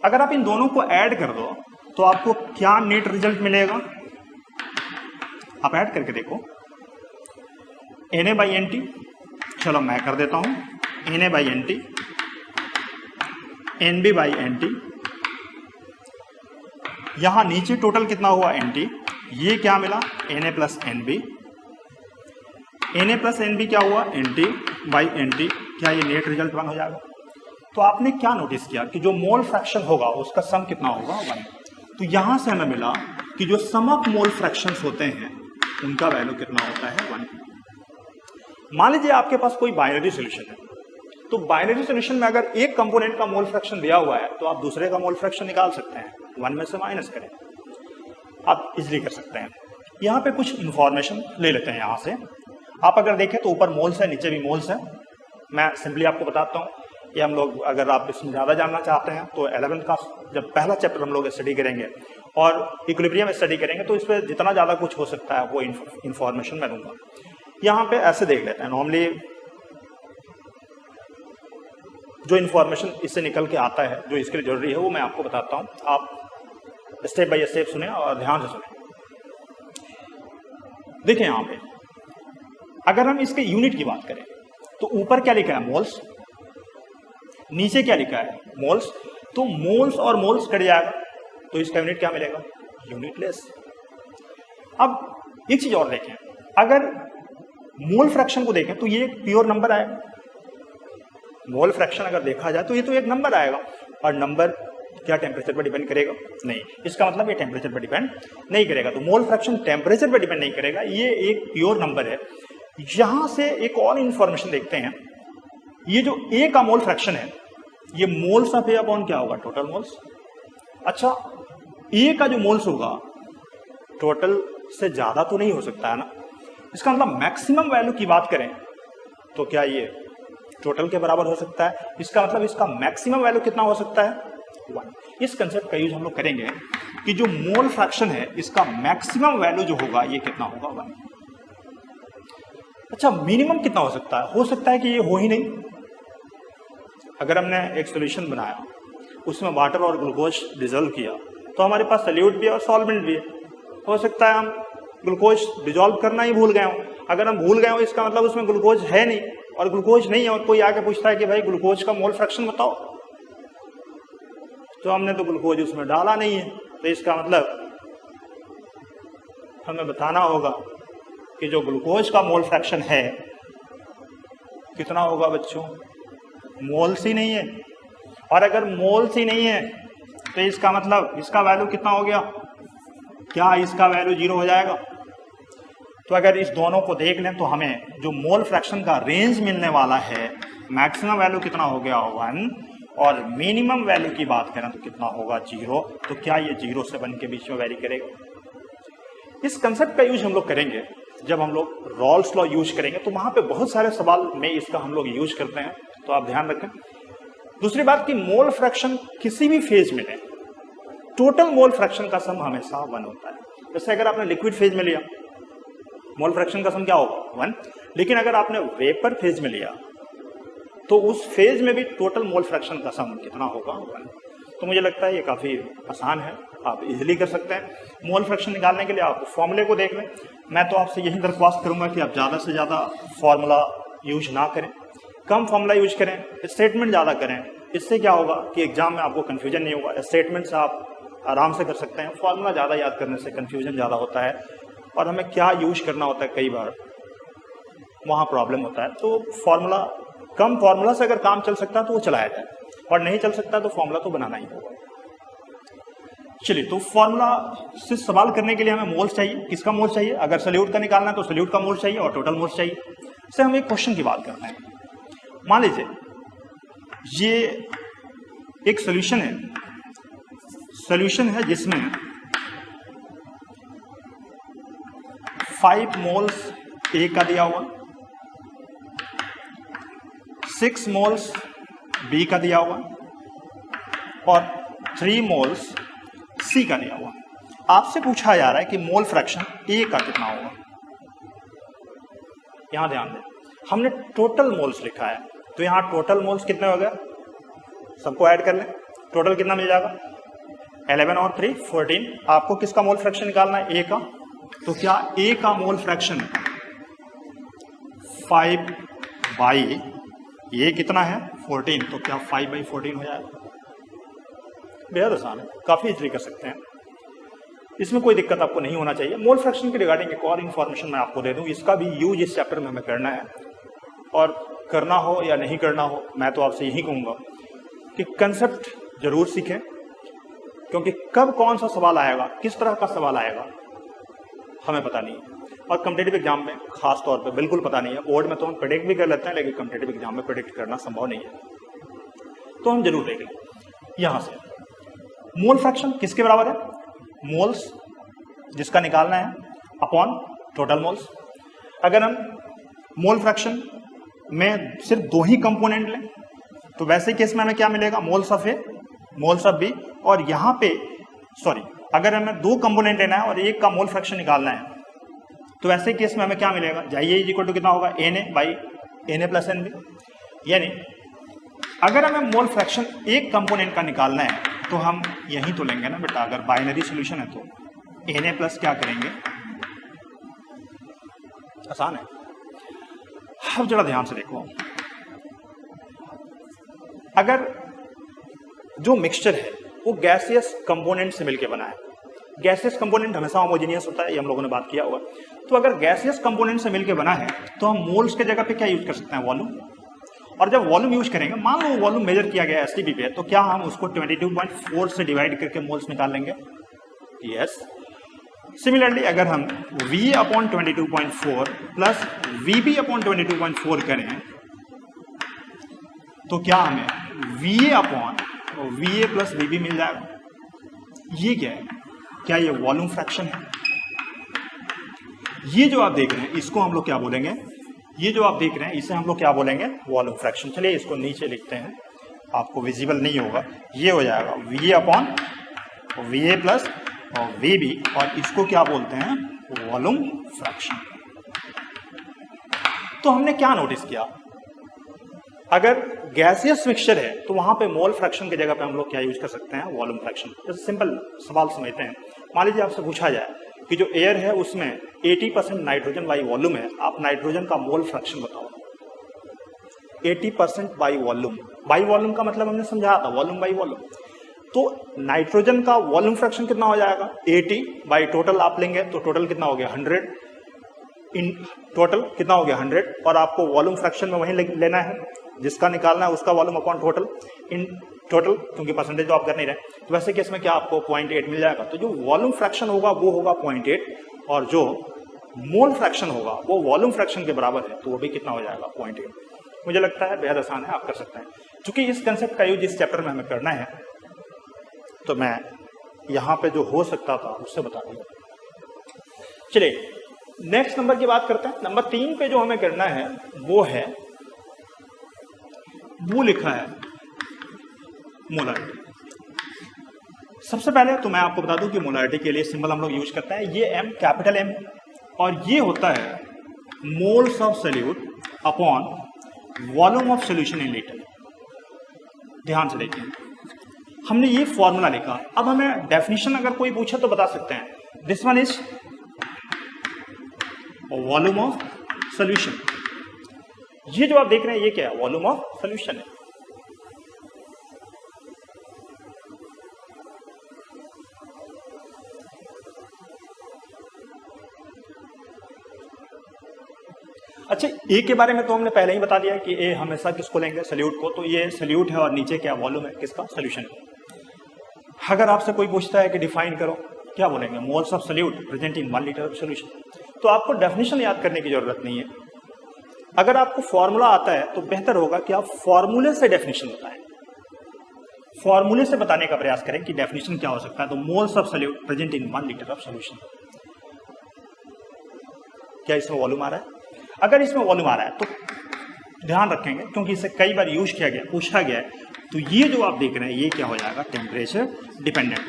अगर आप इन दोनों को ऐड कर दो तो आपको क्या नेट रिजल्ट मिलेगा? आप ऐड करके देखो, Na/Nt, चलो मैं कर देता हूं, Na/Nt, Nb/Nt, यहां नीचे टोटल कितना हुआ? Nt, ये क्या मिला? Na plus Nb, Na plus Nb क्या हुआ? Nt/Nt, क्या ये नेट रिजल्ट 1 हो जाएगा? तो आपने क्या नोटिस किया कि जो मोल फ्रैक्शन होगा उसका सम कितना होगा? 1। तो यहां से हमें मिला कि जो सम ऑफ मोल फ्रैक्शंस होते हैं उनका वैल्यू कितना होता है? 1। मान लीजिए आपके पास कोई बाइनरी सॉल्यूशन है, तो बाइनरी सॉल्यूशन में अगर एक कंपोनेंट का मोल फ्रैक्शन दिया हुआ है तो आप दूसरे का मोल फ्रैक्शन निकाल सकते हैं, 1 में से माइनस करें, आप इजिली कर सकते हैं। यहाँ पे कुछ इंफॉर्मेशन ले लेते हैं। यहाँ से आप अगर देखें तो ऊपर मोल्स है, नीचे भी मोल्स है। मैं सिंपली आपको बताता हूँ, ये हम लोग अगर आप इसमें ज़्यादा जानना चाहते हैं तो 11th का जब पहला चैप्टर हम लोग स्टडी करेंगे और इक्विलिब्रियम स्टडी करेंगे तो इस पर जितना ज़्यादा कुछ हो सकता है वो इंफॉर्मेशन मैं दूंगा। यहाँ पे ऐसे देख लेते हैं, नॉर्मली जो इन्फॉर्मेशन इससे निकल के आता है जो इसके लिए जरूरी है वो मैं आपको बताता हूँ। आप स्टेप बाय स्टेप सुने और ध्यान से सुने। देखिए यहाँ पे अगर हम इसके यूनिट की बात करें तो ऊपर क्या लिखा है? मोल्स। नीचे क्या लिखा है? मोल्स। तो मोल्स और मोल्स कट जाएगा तो इसका यूनिट क्या मिलेगा? यूनिटलेस। अब एक चीज और देखें, अगर मोल फ्रैक्शन को देखें तो ये एक प्योर नंबर आएगा। मोल फ्रैक्शन अगर देखा जाए तो ये तो एक नंबर आएगा, और नंबर क्या टेम्परेचर पर डिपेंड करेगा? नहीं। इसका मतलब ये टेम्परेचर पर डिपेंड नहीं करेगा। तो मोल फ्रैक्शन टेम्परेचर पर डिपेंड नहीं करेगा, ये एक प्योर नंबर है। यहां से एक और इंफॉर्मेशन देखते हैं, ये जो ए का मोल फ्रैक्शन है ये मोल्स ऑफ ए अपॉन क्या होगा? Total moles. अच्छा, ए का जो मोल्स होगा टोटल से ज्यादा तो नहीं हो सकता है ना? इसका मतलब मैक्सिमम वैल्यू की बात करें तो क्या ये टोटल के बराबर हो सकता है? इसका मतलब इसका मैक्सिमम वैल्यू कितना हो सकता है? 1। इस कंसेप्ट का यूज हम लोग करेंगे कि जो मोल फ्रैक्शन है इसका मैक्सिमम वैल्यू जो होगा ये कितना होगा? 1। अच्छा, मिनिमम कितना हो सकता है? हो सकता है कि ये हो ही नहीं। अगर हमने एक सॉल्यूशन बनाया, उसमें वाटर और ग्लूकोज डिजोल्व किया, तो हमारे पास सॉल्यूट भी है और सॉल्वेंट भी है। हो सकता है हम ग्लूकोज डिजोल्व करना ही भूल गए हों। अगर हम भूल गए हों इसका मतलब उसमें ग्लूकोज है नहीं, और ग्लूकोज नहीं है और कोई आके पूछता है कि भाई ग्लूकोज का मोल फ्रैक्शन बताओ, तो हमने तो ग्लूकोज उसमें डाला नहीं है, तो इसका मतलब हमें बताना होगा कि जो ग्लूकोज का मोल फ्रैक्शन है कितना होगा बच्चों? मोल्स ही नहीं है। और अगर मोल्स ही नहीं है तो इसका मतलब इसका वैल्यू कितना हो गया? क्या इसका वैल्यू 0 हो जाएगा? तो अगर इस दोनों को देख लें तो हमें जो मोल फ्रैक्शन का रेंज मिलने वाला है, मैक्सिमम वैल्यू कितना हो गया? 1, और मिनिमम वैल्यू की बात करें तो कितना होगा? 0। तो क्या ये 0 से 1 के बीच में वैरी करेगा? इस कंसेप्ट का यूज हम लोग करेंगे जब हम लोग रॉल्स लॉ यूज करेंगे, तो वहां पे बहुत सारे सवाल में इसका हम लोग यूज करते हैं, तो आप ध्यान रखें। दूसरी बात कि मोल फ्रैक्शन किसी भी फेज में लें, टोटल मोल फ्रैक्शन का सम हमेशा 1 होता है। जैसे अगर आपने लिक्विड फेज में लिया, मोल फ्रैक्शन का सम क्या होगा? 1। लेकिन अगर आपने वेपर फेज में लिया तो उस फेज में भी टोटल मोल फ्रैक्शन का सम कितना होगा? 1। तो मुझे लगता है ये काफी आसान है, आप इजीली कर सकते हैं। मोल फ्रैक्शन निकालने के लिए आप फॉर्मूले को देख लें। मैं तो आपसे यही दरख्वास्त करूंगा कि आप ज़्यादा से ज़्यादा फॉर्मूला यूज ना करें, कम फॉर्मूला यूज करें, स्टेटमेंट ज़्यादा करें। इससे क्या होगा कि एग्जाम में आपको कन्फ्यूजन नहीं होगा। स्टेटमेंट से आप आराम से कर सकते हैं, फॉर्मूला ज़्यादा याद करने से कन्फ्यूजन ज़्यादा होता है। और हमें क्या यूज करना होता है, कई बार वहाँ प्रॉब्लम होता है। तो फॉर्मूला, कम फॉर्मूला से अगर काम चल सकता है तो वो चलाया जाए, और नहीं चल सकता तो फॉर्मूला तो बनाना ही होगा। चलिए, तो फॉर्मूला से सवाल करने के लिए हमें मोल्स चाहिए। किसका मोल्स चाहिए? अगर सॉल्यूट का निकालना है तो सॉल्यूट का मोल्स चाहिए और टोटल मोल्स चाहिए। इससे हम एक क्वेश्चन की बात करते हैं। मान लीजिए ये एक सॉल्यूशन है जिसमें 5 मोल्स ए का दिया हुआ, 6 मोल्स बी का दिया हुआ और 3 मोल्स सी का दिया हुआ। आपसे पूछा जा रहा है कि मोल फ्रैक्शन ए का कितना होगा। यहां ध्यान दें, हमने टोटल मोल्स लिखा है, तो यहां टोटल मोल्स कितने हो गए, सबको ऐड कर लें, टोटल कितना मिल जाएगा, 11 और 3 14। आपको किसका मोल फ्रैक्शन निकालना है, ए का। तो क्या ए का मोल फ्रैक्शन 5 बाई ये कितना है 14, तो क्या 5 बाई 14 हो जाएगा। बेहद आसान है, काफी इजीली कर सकते हैं, इसमें कोई दिक्कत आपको नहीं होना चाहिए। मोल फ्रैक्शन के रिगार्डिंग एक और इन्फॉर्मेशन मैं आपको दे दूं, इसका भी यूज इस चैप्टर में हमें करना है, और करना हो या नहीं करना हो मैं तो आपसे यही कहूंगा कि कंसेप्ट जरूर सीखें, क्योंकि कब कौन सा सवाल आएगा, किस तरह का सवाल आएगा हमें पता नहीं है, और कॉम्पिटिटिव एग्जाम में खास तौर पे बिल्कुल पता नहीं है। बोर्ड में तो हम प्रेडिक्ट भी कर लेते हैं, लेकिन कॉम्पिटिटिव एग्जाम में प्रेडिक्ट करना संभव नहीं है। तो हम जरूर देख लें यहां से मोल फ्रैक्शन किसके बराबर है, मोल्स जिसका निकालना है अपॉन टोटल मोल्स। अगर हम मोल फ्रैक्शन में सिर्फ 2 ही कंपोनेंट लें तो वैसे केस में हमें क्या मिलेगा, moles of A moles of B, और यहां पे अगर हमें 2 कंपोनेंट लेना है और एक का मोल फ्रैक्शन निकालना है तो वैसे केस में हमें क्या मिलेगा, जाइए इक्वल टू कितना होगा, N A by N A plus N B. यानी अगर हमें मोल फ्रैक्शन एक कंपोनेंट का निकालना है तो हम यही तो लेंगे ना बेटा, अगर बाइनरी सॉल्यूशन है तो एन ए प्लस क्या करेंगे, आसान है। अब जरा ध्यान से देखो, अगर जो मिक्सचर है वो गैसियस कंपोनेंट से मिलकर बना है, गैसियस कंपोनेंट हमेशा होमोजेनियस होता है, ये हम लोगों ने बात किया हुआ। तो अगर गैसियस कंपोनेंट से मिलकर बना है तो हम मोल्स के जगह पे क्या यूज कर सकते हैं, वॉल्यूम। और जब वॉल्यूम यूज करेंगे, मान लो वॉल्यूम मेजर किया गया एसटीपी पे, तो क्या हम उसको 22.4 से डिवाइड करके मोल्स निकाल लेंगे, यस। सिमिलरली अगर हम Va upon 22.4 plus Vb upon 22.4 करें तो क्या हमें Va upon Va plus Vb मिल जाएगा। ये क्या है, क्या ये वॉल्यूम फ्रैक्शन है। ये जो आप देख रहे हैं इसको हम लोग क्या बोलेंगे, ये जो आप देख रहे हैं इसे हम लोग क्या बोलेंगे, वॉल्यूम फ्रैक्शन। चलिए इसको नीचे लिखते हैं, आपको विजिबल नहीं होगा, ये हो जाएगा Va अपॉन Va प्लस और Vb, और इसको क्या बोलते हैं, वॉल्यूम फ्रैक्शन। तो हमने क्या नोटिस किया, अगर गैसियस मिक्सचर है तो वहां पे मोल फ्रैक्शन की जगह पे हम लोग क्या यूज कर सकते हैं, वॉल्यूम फ्रैक्शन। जैसे सिंपल सवाल समझते हैं, मान लीजिए आपसे पूछा जाए कि जो एयर है उसमें 80% नाइट्रोजन बाई वॉल्यूम है, आप नाइट्रोजन का मोल फ्रैक्शन बताओ। 80% बाई वॉल्यूम, बाई वॉल्यूम का मतलब हमने समझाया था, वॉल्यूम बाई वॉल्यूम। तो नाइट्रोजन का वॉल्यूम फ्रैक्शन कितना हो जाएगा, 80 बाई टोटल आप लेंगे तो टोटल कितना हो गया 100, इन टोटल कितना हो गया 100, और आपको वॉल्यूम फ्रैक्शन में वही लेना है जिसका निकालना है उसका volume upon total in total, क्योंकि परसेंटेज तो आप कर नहीं रहे। तो वैसे केस में क्या आपको 0.8 मिल जाएगा। तो जो वॉल्यूम फ्रैक्शन होगा वो होगा 0.8, और जो मोल फ्रैक्शन होगा वो वॉल्यूम फ्रैक्शन के बराबर है, तो वो भी कितना हो जाएगा 0.8। मुझे लगता है बेहद आसान है, आप कर सकते हैं। क्योंकि इस कंसेप्ट का यूज इस चैप्टर में हमें करना है तो मैं यहाँ पे जो हो सकता था उससे बता दिया। चलिए नेक्स्ट नंबर की बात करते हैं। नंबर 3 पे जो हमें करना है वो है, वो लिखा है मोलारिटी। सबसे पहले तो मैं आपको बता दूं कि मोलारिटी के लिए सिंबल हम लोग यूज करते हैं, ये M कैपिटल M, और ये होता है moles of solute upon volume of solution in litre. ध्यान से देखिए, हमने ये फॉर्मूला लिखा। अब हमें डेफिनेशन अगर कोई पूछे तो बता सकते हैं, this one is volume of solution. ये जो आप देख रहे हैं ये क्या है, वॉल्यूम ऑफ सॉल्यूशन है। अच्छा, ए के बारे में तो हमने पहले ही बता दिया कि ए हमेशा किसको लेंगे, सल्यूट को। तो ये सल्यूट है और नीचे क्या वॉल्यूम है किसका, सॉल्यूशन। अगर आपसे कोई पूछता है कि डिफाइन करो, क्या बोलेंगे, moles of salute present in 1 litre of solution. तो आपको डेफिनेशन याद करने की जरूरत नहीं है। अगर आपको फॉर्मूला आता है तो बेहतर होगा कि आप फॉर्मूले से डेफिनेशन बताएं, फॉर्मूले से बताने का प्रयास करें कि डेफिनेशन क्या हो सकता है। तो moles of salute present in 1 litre of solution. क्या इसमें वॉल्यूम आ रहा है? अगर इसमें वॉल्यूम आ रहा है तो ध्यान रखेंगे, क्योंकि इसे कई बार यूज किया गया, पूछा गया है। तो ये जो आप देख रहे हैं ये क्या हो जाएगा, टेम्परेचर डिपेंडेंट।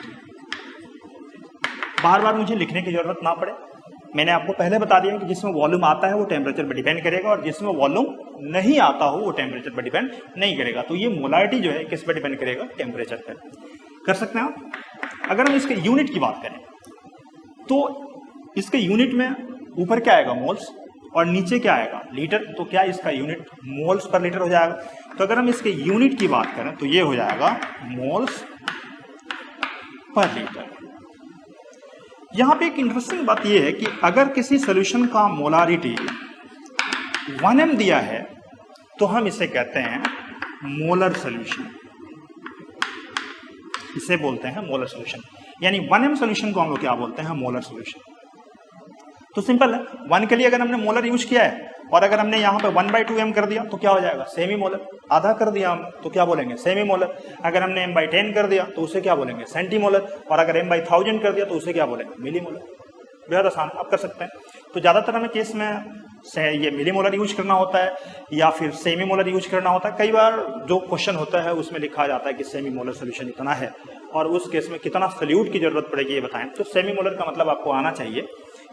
बार बार मुझे लिखने की जरूरत ना पड़े, मैंने आपको पहले बता दिया कि जिसमें वॉल्यूम आता है वो टेम्परेचर पर डिपेंड करेगा, और जिसमें वॉल्यूम नहीं आता हो वो टेम्परेचर पर डिपेंड नहीं करेगा। तो ये मोलारिटी जो है किस पर डिपेंड करेगा, टेम्परेचर पर। कर सकते हैं आप। अगर हम इसके यूनिट की बात करें तो इसके यूनिट में ऊपर क्या आएगा, मोल्स, और नीचे क्या आएगा, लीटर। तो क्या इसका यूनिट मोल्स पर लीटर हो जाएगा। तो अगर हम इसके यूनिट की बात करें तो ये हो जाएगा मोल्स पर लीटर। यहां पे एक इंटरेस्टिंग बात यह है कि अगर किसी सॉल्यूशन का मोलारिटी 1m दिया है तो हम इसे कहते हैं मोलर सॉल्यूशन, इसे बोलते हैं मोलर सॉल्यूशन। यानी 1m सॉल्यूशन को हम लोग क्या बोलते हैं, मोलर सॉल्यूशन। तो सिंपल है, 1 के लिए अगर हमने मोलर यूज किया है और अगर हमने यहाँ पे 1/2m कर दिया तो क्या हो जाएगा, सेमी मोलर। आधा कर दिया हम तो क्या बोलेंगे, सेमी मोलर। अगर हमने m/10 कर दिया तो उसे क्या बोलेंगे, सेंटीमोलर। और अगर m/1000 कर दिया तो उसे क्या बोलेंगे, मिलीमोलर। बेहद आसान, आप कर सकते हैं। तो ज़्यादातर हमें केस में ये मिलीमोलर यूज करना होता है या फिर सेमी मोलर यूज करना होता है। कई बार जो क्वेश्चन होता है उसमें लिखा जाता है कि सेमी मोलर सोल्यूशन इतना है और उस केस में कितना सल्यूट की जरूरत पड़ेगी ये बताएं। तो सेमी मोलर का मतलब आपको आना चाहिए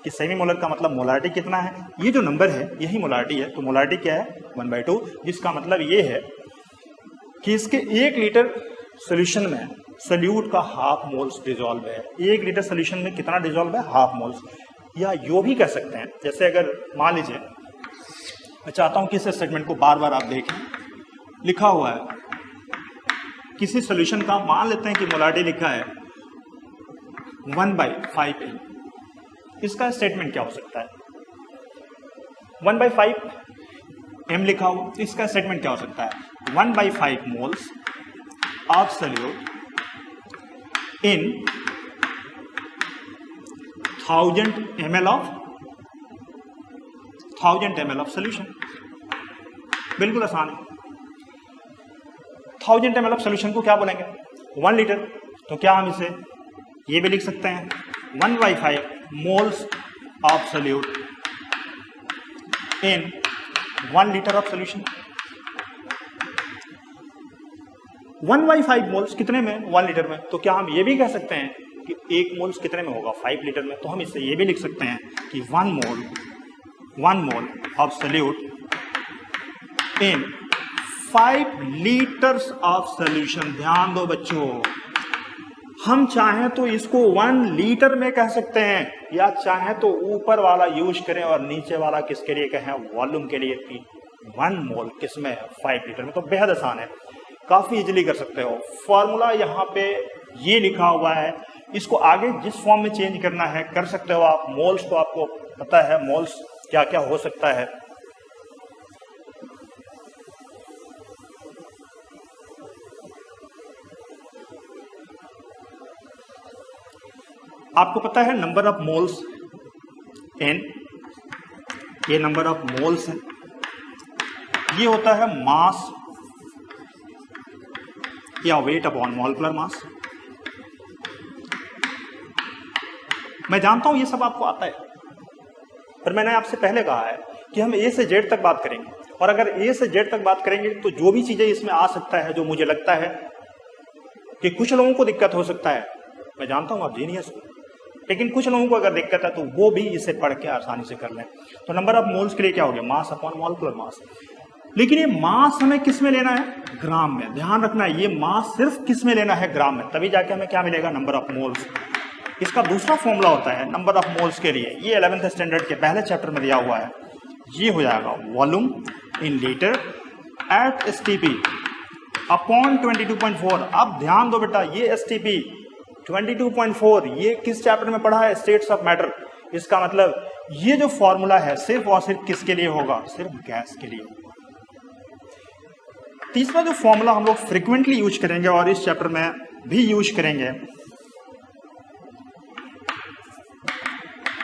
कि सेमी मोलर का मतलब मोलारिटी कितना है। ये जो नंबर है यही मोलारिटी है। तो मोलारिटी क्या है, 1/2, जिसका मतलब ये है कि इसके 1 लीटर सोल्यूशन में सल्यूट का हाफ मोल्स डिजोल्व है। 1 लीटर सोल्यूशन में कितना डिजोल्व है, हाफ मोल्स। या यो भी कह सकते हैं, जैसे अगर मान लीजिए मैं चाहता हूं कि इस स्टेटमेंट को बार बार आप देखें, लिखा हुआ है किसी सॉल्यूशन का, मान लेते हैं कि मोलारिटी लिखा है 1/5m। इसका स्टेटमेंट क्या हो सकता है, 1/5m लिखा हो, इसका स्टेटमेंट क्या हो सकता है, 1/5 moles of solute in 1000 ml of solution. बिल्कुल आसान है। 1000 ml ऑफ सॉल्यूशन को क्या बोलेंगे, 1 लीटर। तो क्या हम इसे ये भी लिख सकते हैं, 1/5 moles of solute in 1 litre of solution. 1/5 moles कितने में, 1 लीटर में। तो क्या हम ये भी कह सकते हैं कि 1 मोल्स कितने में होगा, 5 लीटर में। तो हम इससे ये भी लिख सकते हैं कि 1 mole of solute in 5 litres of solution. ध्यान दो बच्चों, हम चाहें तो इसको 1 लीटर में कह सकते हैं या चाहें तो ऊपर वाला यूज करें और नीचे वाला किसके लिए कहें, वॉल्यूम के लिए। 1 मोल किसमें है, 5 लीटर में। तो बेहद आसान है, काफी इजीली कर सकते हो। फॉर्मूला यहाँ पे ये लिखा हुआ है, इसको आगे जिस फॉर्म में चेंज करना है कर सकते हो आप। मोल्स तो आपको पता है मोल्स क्या क्या हो सकता है। आपको पता है नंबर ऑफ मोल्स n, ये नंबर ऑफ मोल्स है। ये होता है मास या वेट अपॉन मॉलिक्यूलर मास। मैं जानता हूं ये सब आपको आता है, पर मैंने आपसे पहले कहा है कि हम A से Z तक बात करेंगे, और अगर A से Z तक बात करेंगे तो जो भी चीजें इसमें आ सकता है, जो मुझे लगता है कि कुछ लोगों को दिक्कत हो सकता है, मैं जानता हूं आप जीनियस हो, लेकिन कुछ लोगों को अगर दिक्कत है तो वो भी इसे पढ़ के आसानी से कर लें। तो नंबर ऑफ मोल्स के लिए क्या हो गया, मास अपॉन मॉलिक्यूलर मास। लेकिन ये मास हमें किस में लेना है, ग्राम में। ध्यान रखना है, ये मास सिर्फ किस में लेना है, ग्राम में। तभी जाके हमें क्या मिलेगा, नंबर ऑफ मोल्स। इसका दूसरा फॉर्मूला होता है नंबर ऑफ मोल्स के लिए, ये 11th स्टैंडर्ड के पहले चैप्टर में दिया हुआ है। ये हो जाएगा volume in litre at STP upon 22.4। अब ध्यान दो बेटा, ये STP 22.4 ये किस चैप्टर में पढ़ा है, स्टेट्स ऑफ मैटर। इसका मतलब ये जो फॉर्मूला है सिर्फ और सिर्फ किसके लिए होगा? सिर्फ गैस के लिए होगा। तीसरा जो फॉर्मूला हम लोग फ्रिक्वेंटली यूज करेंगे और इस चैप्टर में भी यूज करेंगे,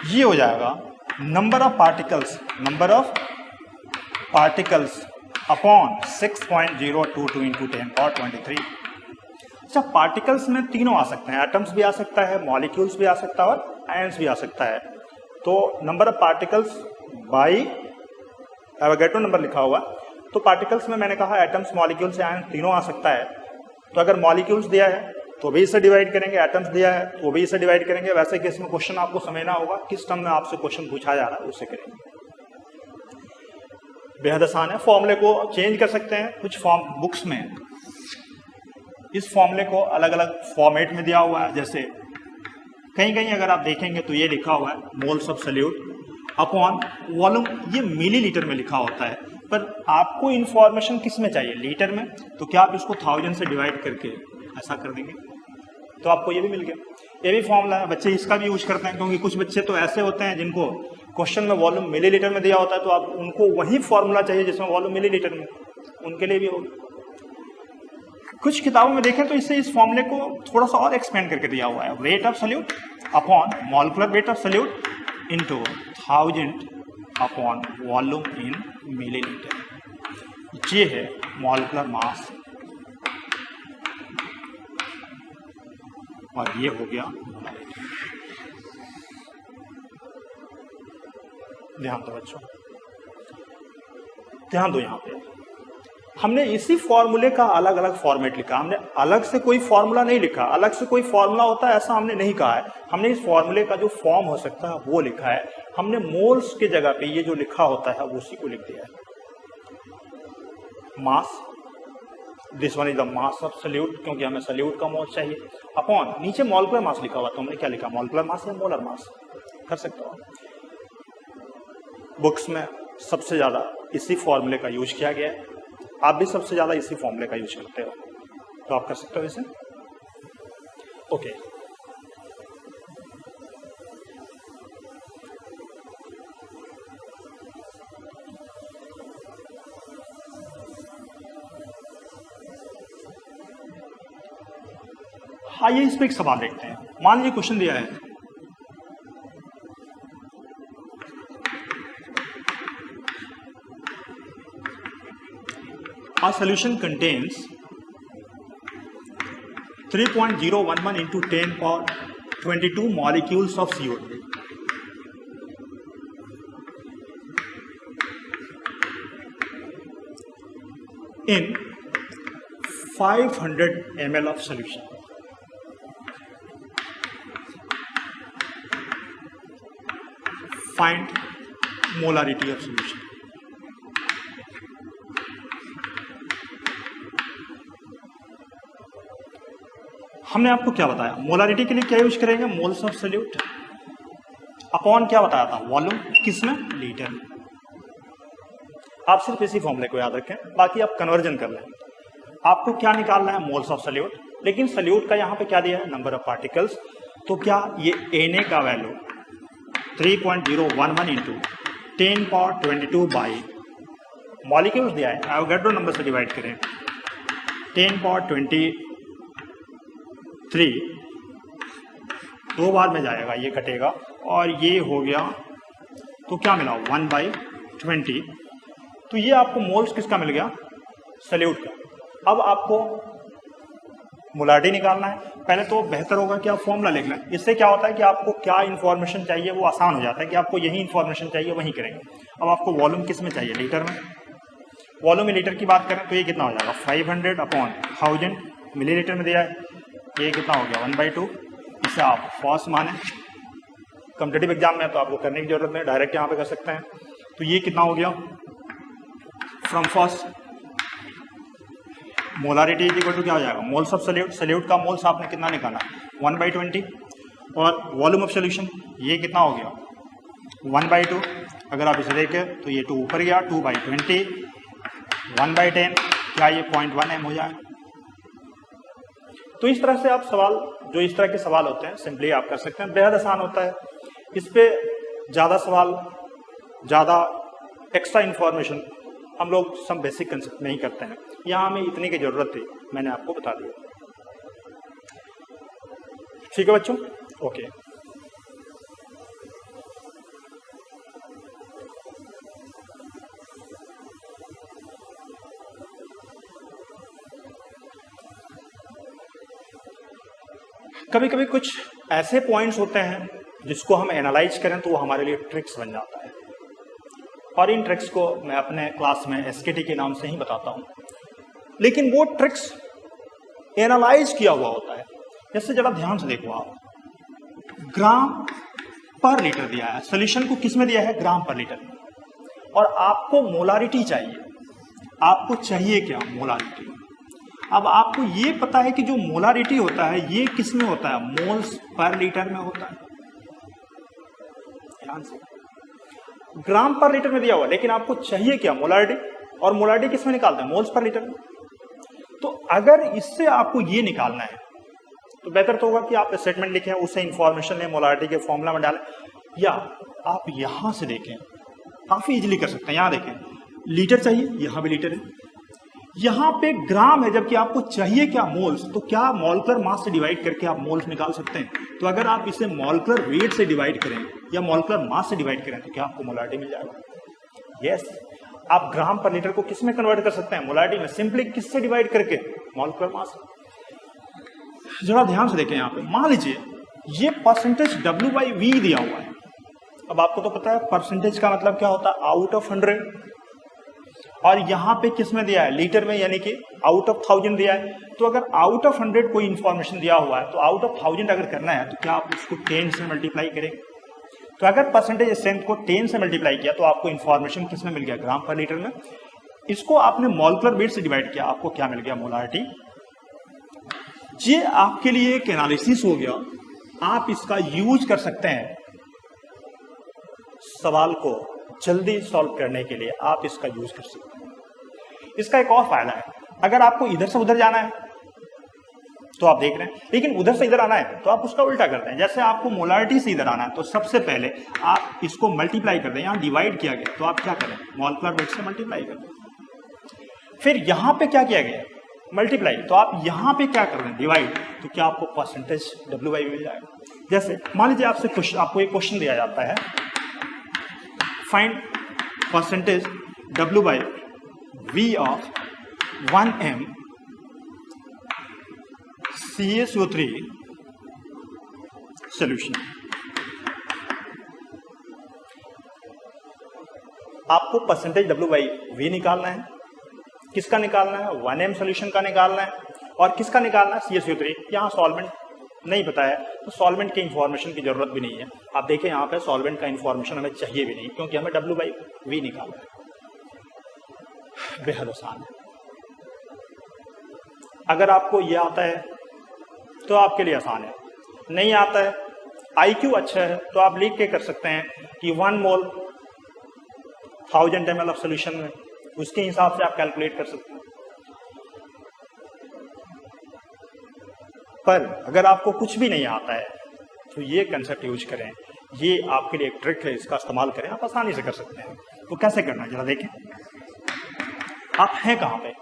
ये हो जाएगा number of particles upon 6.022 into 10⁻23। अच्छा, पार्टिकल्स में तीनों आ सकते हैं, एटम्स भी आ सकता है, मॉलिक्यूल्स भी आ सकता है और आयंस भी आ सकता है। तो number of particles by Avogadro number लिखा हुआ, तो पार्टिकल्स में मैंने कहा एटम्स, मॉलिक्यूल्स, आयंस तीनों आ सकता है। तो अगर मॉलिक्यूल्स दिया है तो भी इसे डिवाइड करेंगे, एटम्स दिया है तो भी इसे डिवाइड करेंगे। वैसे केस में क्वेश्चन आपको समझना होगा किस टर्म में आपसे क्वेश्चन पूछा जा रहा है, उससे करेंगे। बेहद आसान है, फॉर्मूले को चेंज कर सकते हैं। कुछ फॉर्म बुक्स में इस फॉर्मूले को अलग अलग फॉर्मेट में दिया हुआ है, जैसे कहीं कहीं अगर आप देखेंगे तो ये लिखा हुआ है moles of solute upon volume, ये मिलीलीटर में लिखा होता है, पर आपको इंफॉर्मेशन किस में चाहिए? लीटर में। तो क्या आप इसको 1000 से डिवाइड करके ऐसा कर देंगे तो आपको ये भी मिल गया। ये भी फॉर्मूला है, बच्चे इसका भी यूज करते हैं, क्योंकि कुछ बच्चे तो ऐसे होते हैं जिनको क्वेश्चन में वॉल्यूम मिलीलीटर में दिया होता है, तो आप उनको वही फॉर्मूला चाहिए जिसमें वॉल्यूम मिलीलीटर में, उनके लिए भी होगा। कुछ किताबों में देखें तो इससे इस फॉर्मूले को थोड़ा सा और एक्सपेंड करके दिया हुआ है, weight of solute upon molecular weight of solute into 1000 upon volume in millilitre. ये है मॉलिक्यूलर मास और ये हो गया मोलारिटी। ध्यान दो बच्चों, ध्यान दो। यहां पे हमने इसी फॉर्मूले का अलग अलग फॉर्मेट लिखा, हमने अलग से कोई फॉर्मूला नहीं लिखा, अलग से कोई फॉर्मूला होता है ऐसा हमने नहीं कहा है। हमने इस फॉर्मूले का जो फॉर्म हो सकता है वो लिखा है। हमने मोल्स की जगह पे ये जो लिखा होता है वो उसी को लिख दिया है। Mass, this one is the mass of solute, क्योंकि हमें सॉल्यूट का मोल चाहिए, अपॉन नीचे मॉलिक्यूलर मास लिखा हुआ, तो हमने क्या लिखा? मॉलिक्यूलर मास या मोलर मास कर सकते हो। बुक्स में सबसे ज्यादा इसी फॉर्मूले का यूज किया गया है, आप भी सबसे ज्यादा इसी फॉर्मूले का यूज करते हो, तो आप कर सकते हो इसे। ओके, आइए इस पे एक सवाल देखते हैं। मान लीजिए क्वेश्चन दिया है, a solution contains 3.011 into 10⁻22 molecules of CO2 in 500 ml of solution. Find molarity of solution. हमने आपको क्या बताया? मोलारिटी के लिए क्या यूज करेंगे? मोल्स ऑफ सॉल्यूट अपॉन क्या बताया था? वॉल्यूम, किसमें? लीटर में। आप सिर्फ इसी फॉर्मूले को याद रखें, बाकी आप कन्वर्जन कर लें। आपको क्या निकालना है? मोल्स ऑफ सॉल्यूट, लेकिन सॉल्यूट का यहाँ पे क्या दिया है? Number of particles. तो क्या ये Na का वैल्यू 3.011 इंटू 10⁻22 बाई मॉलिक्यूल्स दिया है, एवोगैड्रो नंबर से डिवाइड करें 10⁻23, 2 बार में जाएगा, ये कटेगा और ये हो गया, तो क्या मिला? 1/20। तो ये आपको मोल्स किसका मिल गया? सॉल्यूट का। अब आपको मोलारिटी निकालना है। पहले तो बेहतर होगा कि आप फॉर्मूला लिख लें, इससे क्या होता है कि आपको क्या इन्फॉर्मेशन चाहिए वो आसान हो जाता है कि आपको यही इन्फॉर्मेशन चाहिए वही करेंगे। अब आपको वॉल्यूम किस में चाहिए? लीटर में। वॉल्यूम में लीटर की बात करें तो ये कितना हो जाएगा? 500 अपॉन 1000 मिलीलीटर में दिया है, ये कितना हो गया? 1/2। इसे आप फर्स्ट माने, कॉम्पिटिटिव एग्जाम में तो आपको करने की जरूरत नहीं, डायरेक्ट यहाँ पे कर सकते हैं। तो ये कितना हो गया? From first molarity is equal to क्या हो जाएगा? Moles of solute. सॉल्यूट का मोल्स आपने कितना निकाला? 1/20। और वॉल्यूम ऑफ सॉल्यूशन ये कितना हो गया? 1/2। अगर आप इसे देखें तो ये 2 ऊपर गया, 2/20, 1/10, क्या ये 0.1 m हो जाए? तो इस तरह से आप सवाल, जो इस तरह के सवाल होते हैं सिंपली आप कर सकते हैं, बेहद आसान होता है। इस पे ज़्यादा सवाल, ज़्यादा एक्स्ट्रा इन्फॉर्मेशन हम लोग सब बेसिक कंसेप्ट नहीं करते हैं। यहाँ हमें इतने की ज़रूरत थी, मैंने आपको बता दिया। ठीक है बच्चों, ओके। कभी कभी कुछ ऐसे पॉइंट्स होते हैं जिसको हम एनालाइज करें तो वो हमारे लिए ट्रिक्स बन जाता है, और इन ट्रिक्स को मैं अपने क्लास में एसकेटी के नाम से ही बताता हूँ। लेकिन वो ट्रिक्स एनालाइज किया हुआ होता है। जैसे जरा ध्यान से देखो आप, ग्राम पर लीटर दिया है, सोल्यूशन को किस में दिया है? ग्राम पर लीटर में। और आपको मोलारिटी चाहिए। आपको चाहिए क्या? मोलारिटी। अब आपको ये पता है कि जो मोलारिटी होता है ये किस में होता है? मोल्स पर लीटर में होता है। ध्यान से, ग्राम पर लीटर में दिया हुआ, लेकिन आपको चाहिए क्या? मोलारिटी। और मोलारिटी किस में निकालते हैं? मोल्स पर लीटर में। तो अगर इससे आपको ये निकालना है तो बेहतर तो होगा कि आप स्टेटमेंट लिखें, उससे इंफॉर्मेशन लें, मोलारिटी के फॉर्मूला में डालें, या आप यहां से देखें, काफी इजीली कर सकते हैं। यहां देखें, लीटर चाहिए, यहां भी लीटर है, यहां पे ग्राम है, जबकि आपको चाहिए क्या? मोल्स। तो क्या मॉलिक्यूलर मास से डिवाइड करके आप मोल्स निकाल सकते हैं? तो अगर आप इसे मॉलिक्यूलर वेट से डिवाइड करें या मॉलिक्यूलर मास से डिवाइड करें तो क्या आपको मोलारिटी मिल जाएगा? यस। आप ग्राम पर लीटर को किस में कन्वर्ट कर सकते हैं? मोलारिटी में। सिंपली किससे डिवाइड करके? Molecular mass. जरा ध्यान से देखें, यहाँ पे मान लीजिए ये परसेंटेज W/V दिया हुआ है। अब आपको तो पता है परसेंटेज का मतलब क्या होता है? Out of 100। और यहाँ पे किस में दिया है? लीटर में, यानी कि आउट ऑफ 1000 दिया है। तो अगर आउट ऑफ 100 कोई इंफॉर्मेशन दिया हुआ है तो आउट ऑफ 1000 अगर करना है तो क्या आप उसको 10 से मल्टीप्लाई करेंगे? तो अगर परसेंटेज स्ट्रेंथ को 10 से मल्टीप्लाई किया तो आपको इंफॉर्मेशन किस में मिल गया? ग्राम पर लीटर में। इसको आपने मॉलिक्यूलर वेट से डिवाइड किया, आपको क्या मिल गया? मोलारिटी। ये आपके लिए एक एनालिसिस हो गया। आप इसका यूज कर सकते हैं सवाल को जल्दी सॉल्व करने के लिए, आप इसका यूज कर सकते हैं। इसका एक और फायदा है, अगर आपको इधर से उधर जाना है तो आप देख रहे हैं, लेकिन उधर से इधर आना है तो आप उसका उल्टा करते हैं। जैसे आपको मोलारिटी से इधर आना है तो सबसे पहले आप इसको मल्टीप्लाई कर दें। यहां डिवाइड किया गया तो आप क्या करें? मॉलिक्यूलर वेट से मल्टीप्लाई कर दें। फिर यहां पे क्या किया गया? मल्टीप्लाई। तो आप यहां पे क्या कर रहे हैं? डिवाइड। तो क्या आपको परसेंटेज W/V मिल जाएगा? जैसे मान लीजिए आपको एक क्वेश्चन दिया जाता है, find percentage W/V of 1m CaSO3 solution. आपको परसेंटेज W/V निकालना है। किसका निकालना है? 1m सॉल्यूशन का निकालना है। और किसका निकालना है? CaSO3। यहाँ सॉल्वेंट नहीं बताया तो सॉल्वेंट की इंफॉर्मेशन की जरूरत भी नहीं है। आप देखें यहाँ पे सॉल्वेंट का इंफॉर्मेशन हमें चाहिए भी नहीं, क्योंकि हमें W/V निकालना है। बेहद आसान है। अगर आपको ये आता है तो आपके लिए आसान है, नहीं आता है, IQ अच्छा है तो आप लिख के कर सकते हैं कि 1 मोल 1000 ml ऑफ सोल्यूशन में, उसके हिसाब से आप कैलकुलेट कर सकते हैं। पर अगर आपको कुछ भी नहीं आता है तो ये कंसेप्ट यूज करें, ये आपके लिए एक ट्रिक है, इसका इस्तेमाल करें, आप आसानी से कर सकते हैं। तो कैसे करना है जरा देखें। आप हैं कहाँ पे?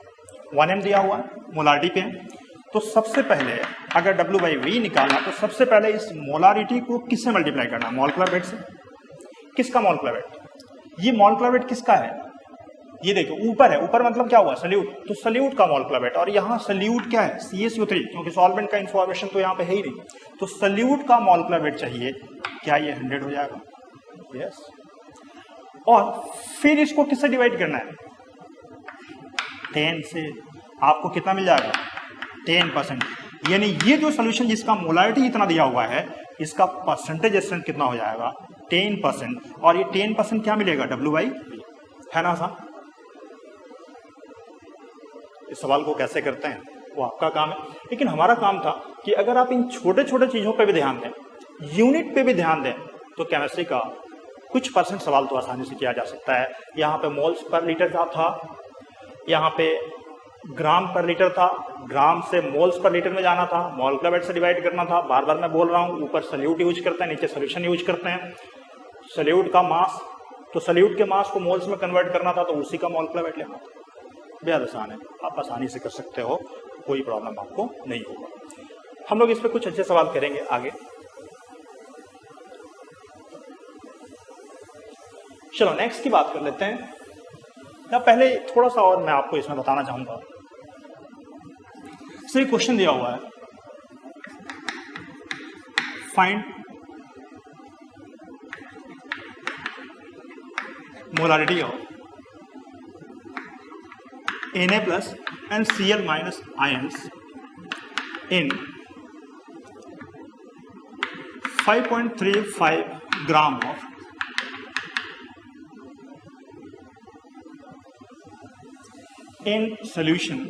1m दिया हुआ है, मोलारिटी पे है। तो सबसे पहले अगर W/V निकालना तो सबसे पहले इस मोलारिटी को किससे मल्टीप्लाई करना? मॉलिक्यूलर वेट से। किसका मॉलिक्यूलर वेट? ये मॉलिक्यूलर वेट किसका है? ये देखो ऊपर है, ऊपर मतलब क्या हुआ? सल्यूट। तो सल्यूट का मॉलिक्यूलर वेट, और यहाँ सल्यूट क्या है? CaSO3, क्योंकि सॉल्वेंट का इंफॉर्मेशन तो यहाँ पे है ही नहीं। तो सल्यूट का मॉलिक्यूलर वेट चाहिए, क्या ये 100 हो जाएगा? यस। और फिर इसको किससे डिवाइड करना है? 10 से। आपको कितना मिल जाएगा? 10%। यानी ये जो सोल्यूशन जिसका मोलारिटी इतना दिया हुआ है, इसका परसेंटेज स्ट्रेंथ कितना हो जाएगा? 10%। और ये 10% क्या मिलेगा? W/V। है ना आसान? इस सवाल को कैसे करते हैं वो आपका काम है, लेकिन हमारा काम था कि अगर आप इन छोटे छोटे चीजों पे भी ध्यान दें, यूनिट पे भी ध्यान दें, तो केमिस्ट्री का कुछ परसेंट सवाल तो आसानी से किया जा सकता है। यहाँ पे मोल्स पर लीटर का था, यहाँ पे ग्राम पर लीटर था, ग्राम से मोल्स पर लीटर में जाना था, मॉलिक्यूलर वेट से डिवाइड करना था। बार बार मैं बोल रहा हूँ, ऊपर सल्यूट यूज करते हैं, नीचे सोल्यूशन यूज करते हैं। सल्यूट का मास, तो सल्यूट के मास को मोल्स में कन्वर्ट करना था तो उसी का मॉलिक्यूलर वेट लेना था। बेहद आसान है, आप आसानी से कर सकते हो, कोई प्रॉब्लम आपको नहीं होगा। हम लोग इस पर कुछ अच्छे सवाल करेंगे आगे। चलो नेक्स्ट की बात कर लेते हैं। या पहले थोड़ा सा और मैं आपको इसमें बताना चाहूंगा। इसमें क्वेश्चन दिया हुआ है, find molarity of Na plus and Cl minus ions in 5.35 gram of in solution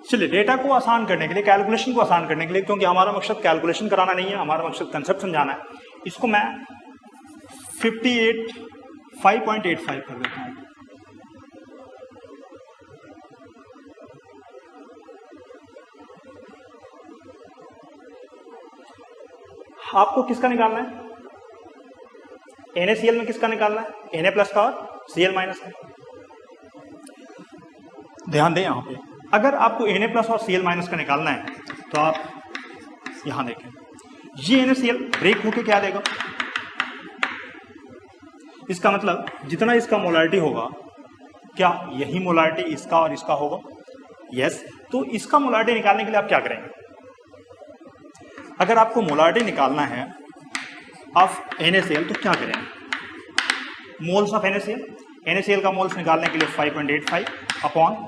चलिए डेटा को आसान करने के लिए, कैलकुलेशन को आसान करने के लिए, क्योंकि हमारा मकसद कैलकुलेशन कराना नहीं है, हमारा मकसद कंसेप्ट समझाना है, इसको मैं 5.85 कर देता हूं। आपको किसका निकालना है? NaCl में किसका निकालना है? Na प्लस का और Cl माइनस का। ध्यान दें यहां पे, अगर आपको Na प्लस और Cl माइनस का निकालना है तो आप यहां देखें, ये NaCl ब्रेक होके क्या देगा? इसका मतलब जितना इसका मोलारिटी होगा, क्या यही मोलारिटी इसका और इसका होगा? यस। तो इसका मोलारिटी निकालने के लिए आप क्या करेंगे? अगर आपको मोलारिटी निकालना है ऑफ NaCl तो क्या करेंगे? मोल्स ऑफ NaCl का मोल्स निकालने के लिए 5.85 अपॉन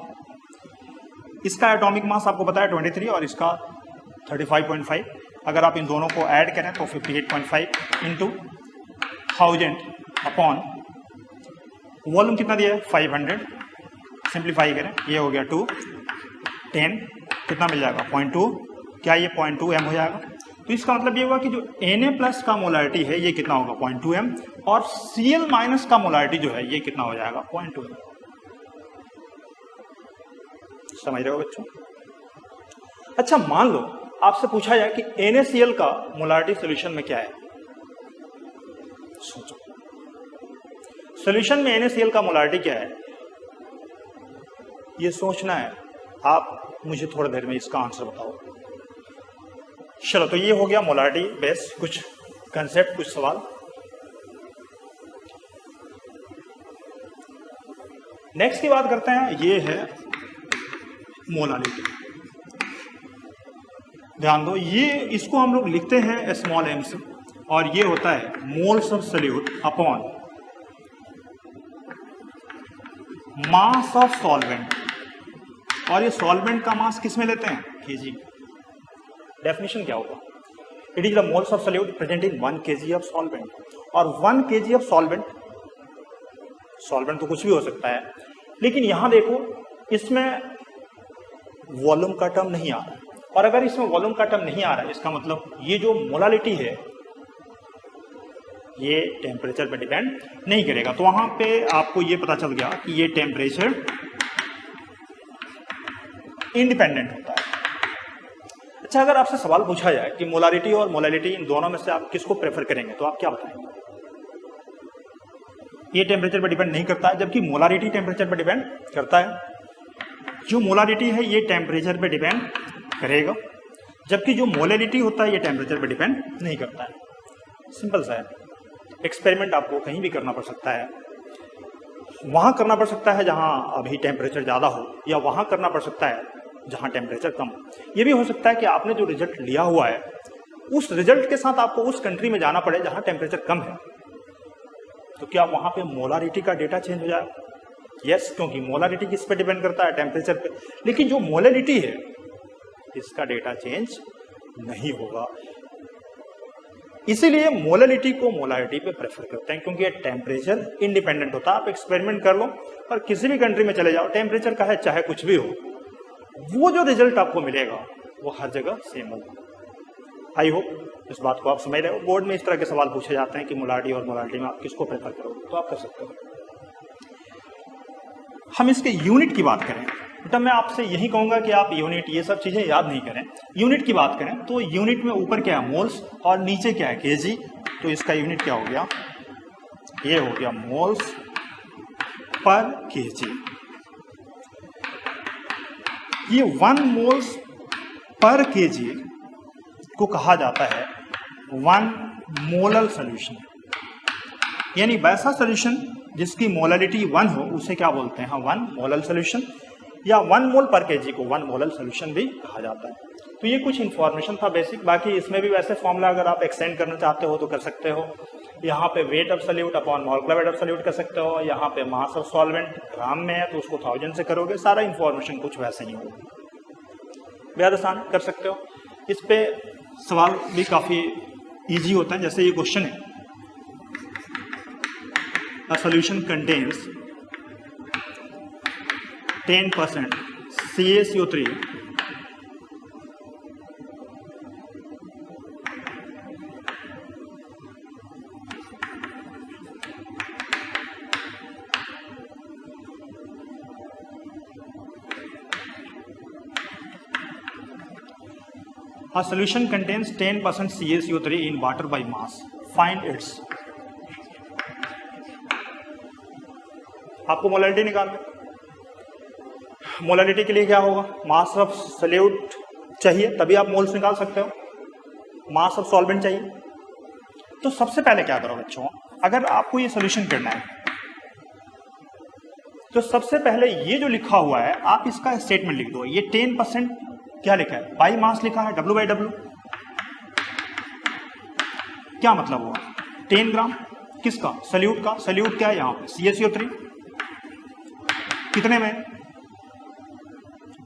इसका एटॉमिक मास आपको पता है 23 और इसका 35.5। अगर आप इन दोनों को ऐड करें तो 58.5 इंटू 1000 अपॉन वॉल्यूम कितना दिया है? 500। सिंप्लीफाई करें, ये हो गया 2 10 कितना मिल जाएगा? 0.2। क्या ये 0.2 m हो जाएगा? तो इसका मतलब ये हुआ कि जो Na प्लस का मोलारिटी है ये कितना होगा? 0.2 m, और Cl माइनस का मोलारिटी जो है ये कितना हो जाएगा? 0.2 m। समझ रहे हो बच्चों? अच्छा, मान लो आपसे पूछा जाए कि NaCl का मोलारिटी सॉल्यूशन में क्या है। सोचो, सॉल्यूशन में NaCl का मोलारिटी क्या है, ये सोचना है। आप मुझे थोड़ी देर में इसका आंसर बताओ। चलो, तो ये हो गया मोलारिटी बेस्ड कुछ कंसेप्ट, कुछ सवाल। नेक्स्ट की बात करते हैं, ये है मोलारिटी। ध्यान दो, ये इसको हम लोग लिखते हैं स्मॉल m से, और ये होता है moles of solute upon mass of solvent. और ये सॉल्वेंट का मास किस में लेते हैं? kg। डेफिनेशन क्या होगा? It is the moles of solute present in 1 kg of solvent. और 1 kg ऑफ सॉल्वेंट, सॉल्वेंट तो कुछ भी हो सकता है, लेकिन यहां देखो इसमें वॉल्यूम का टर्म नहीं आ रहा है। और अगर इसमें वॉल्यूम का टर्म नहीं आ रहा है, इसका मतलब ये जो मोलारिटी है ये टेम्परेचर पे डिपेंड नहीं करेगा। तो वहां पे आपको ये पता चल गया कि ये टेम्परेचर इंडिपेंडेंट होता है। अच्छा, अगर आपसे सवाल पूछा जाए कि मोलारिटी और मोलालिटी इन दोनों में से आप किसको प्रेफर करेंगे, तो आप क्या बताएंगे? ये टेम्परेचर पर डिपेंड नहीं करता है, जबकि मोलारिटी टेम्परेचर पर डिपेंड करता है। जो मोलारिटी है ये टेम्परेचर पे डिपेंड करेगा, जबकि जो मोलालिटी होता है ये टेम्परेचर पे डिपेंड नहीं करता है। सिंपल सा है। एक्सपेरिमेंट आपको कहीं भी करना पड़ सकता है। वहां करना पड़ सकता है जहां अभी टेम्परेचर ज़्यादा हो, या वहां करना पड़ सकता है जहां टेम्परेचर कम हो। ये भी हो सकता है कि आपने जो रिजल्ट लिया हुआ है उस रिजल्ट के साथ आपको उस कंट्री में जाना पड़े जहां टेम्परेचर कम है। तो क्या वहां पे मोलारिटी का डेटा चेंज हो जाएगा? यस, क्योंकि मोलारिटी किस पे डिपेंड करता है? टेम्परेचर पे। लेकिन जो मोलालिटी है इसका डेटा चेंज नहीं होगा। इसीलिए मोलरिटी को मोलारिटी पे प्रेफर करते हैं, क्योंकि ये टेम्परेचर इंडिपेंडेंट होता है। आप एक्सपेरिमेंट कर लो और किसी भी कंट्री में चले जाओ, टेम्परेचर का है चाहे कुछ भी हो, वो जो रिजल्ट आपको मिलेगा वो हर जगह सेम होगा। आई होप इस बात को आप समझ रहे हो। बोर्ड में इस तरह के सवाल पूछे जाते हैं कि मोलारिटी और मोलारिटी में आप किसको प्रेफर करोगे, तो आप कर सकते हो। हम इसके यूनिट की बात करें बेटा, मैं आपसे यही कहूंगा कि आप यूनिट ये सब चीजें याद नहीं करें। यूनिट की बात करें तो यूनिट में ऊपर क्या है मोल्स और नीचे क्या है केजी, तो इसका यूनिट क्या हो गया, ये हो गया मोल्स पर केजी। ये 1 मोल्स पर केजी को कहा जाता है 1 मोलर सॉल्यूशन, यानी वैसा सॉल्यूशन जिसकी मोलरिटी 1 हो उसे क्या बोलते हैं 1 मोलर सॉल्यूशन, या 1 मोल पर केजी को 1 मोलर सॉल्यूशन भी कहा जाता है। तो ये कुछ इंफॉर्मेशन था बेसिक, बाकी इसमें भी वैसे फॉर्मूला अगर आप एक्सटेंड करना चाहते हो तो कर सकते हो। यहाँ पे weight of solute upon molecular weight of solute कर सकते हो, यहाँ पे मास ऑफ सॉल्वेंट ग्राम में है तो उसको 1000 से करोगे, सारा इंफॉर्मेशन कुछ वैसे ही होगा, बेहद आसान कर सकते हो। इस पे सवाल भी काफी इजी होता है, जैसे ये क्वेश्चन है, a solution contains 10% CaCO3 A solution contains 10% CaCO3 in water by mass. Find its. आपको मोलरिटी निकालना। मोलरिटी के लिए क्या होगा, मास ऑफ सॉल्यूट चाहिए तभी आप मोल्स निकाल सकते हो, मास ऑफ सॉल्वेंट चाहिए। तो सबसे पहले क्या करो बच्चों, अगर आपको ये सॉल्यूशन करना है तो सबसे पहले ये जो लिखा हुआ है आप इसका स्टेटमेंट लिख दो। ये 10% क्या लिखा है, बाई मास लिखा है, W/W। क्या मतलब हुआ, 10 ग्राम किसका, सॉल्यूट का। सॉल्यूट क्या है यहाँ पे CaCO3, कितने में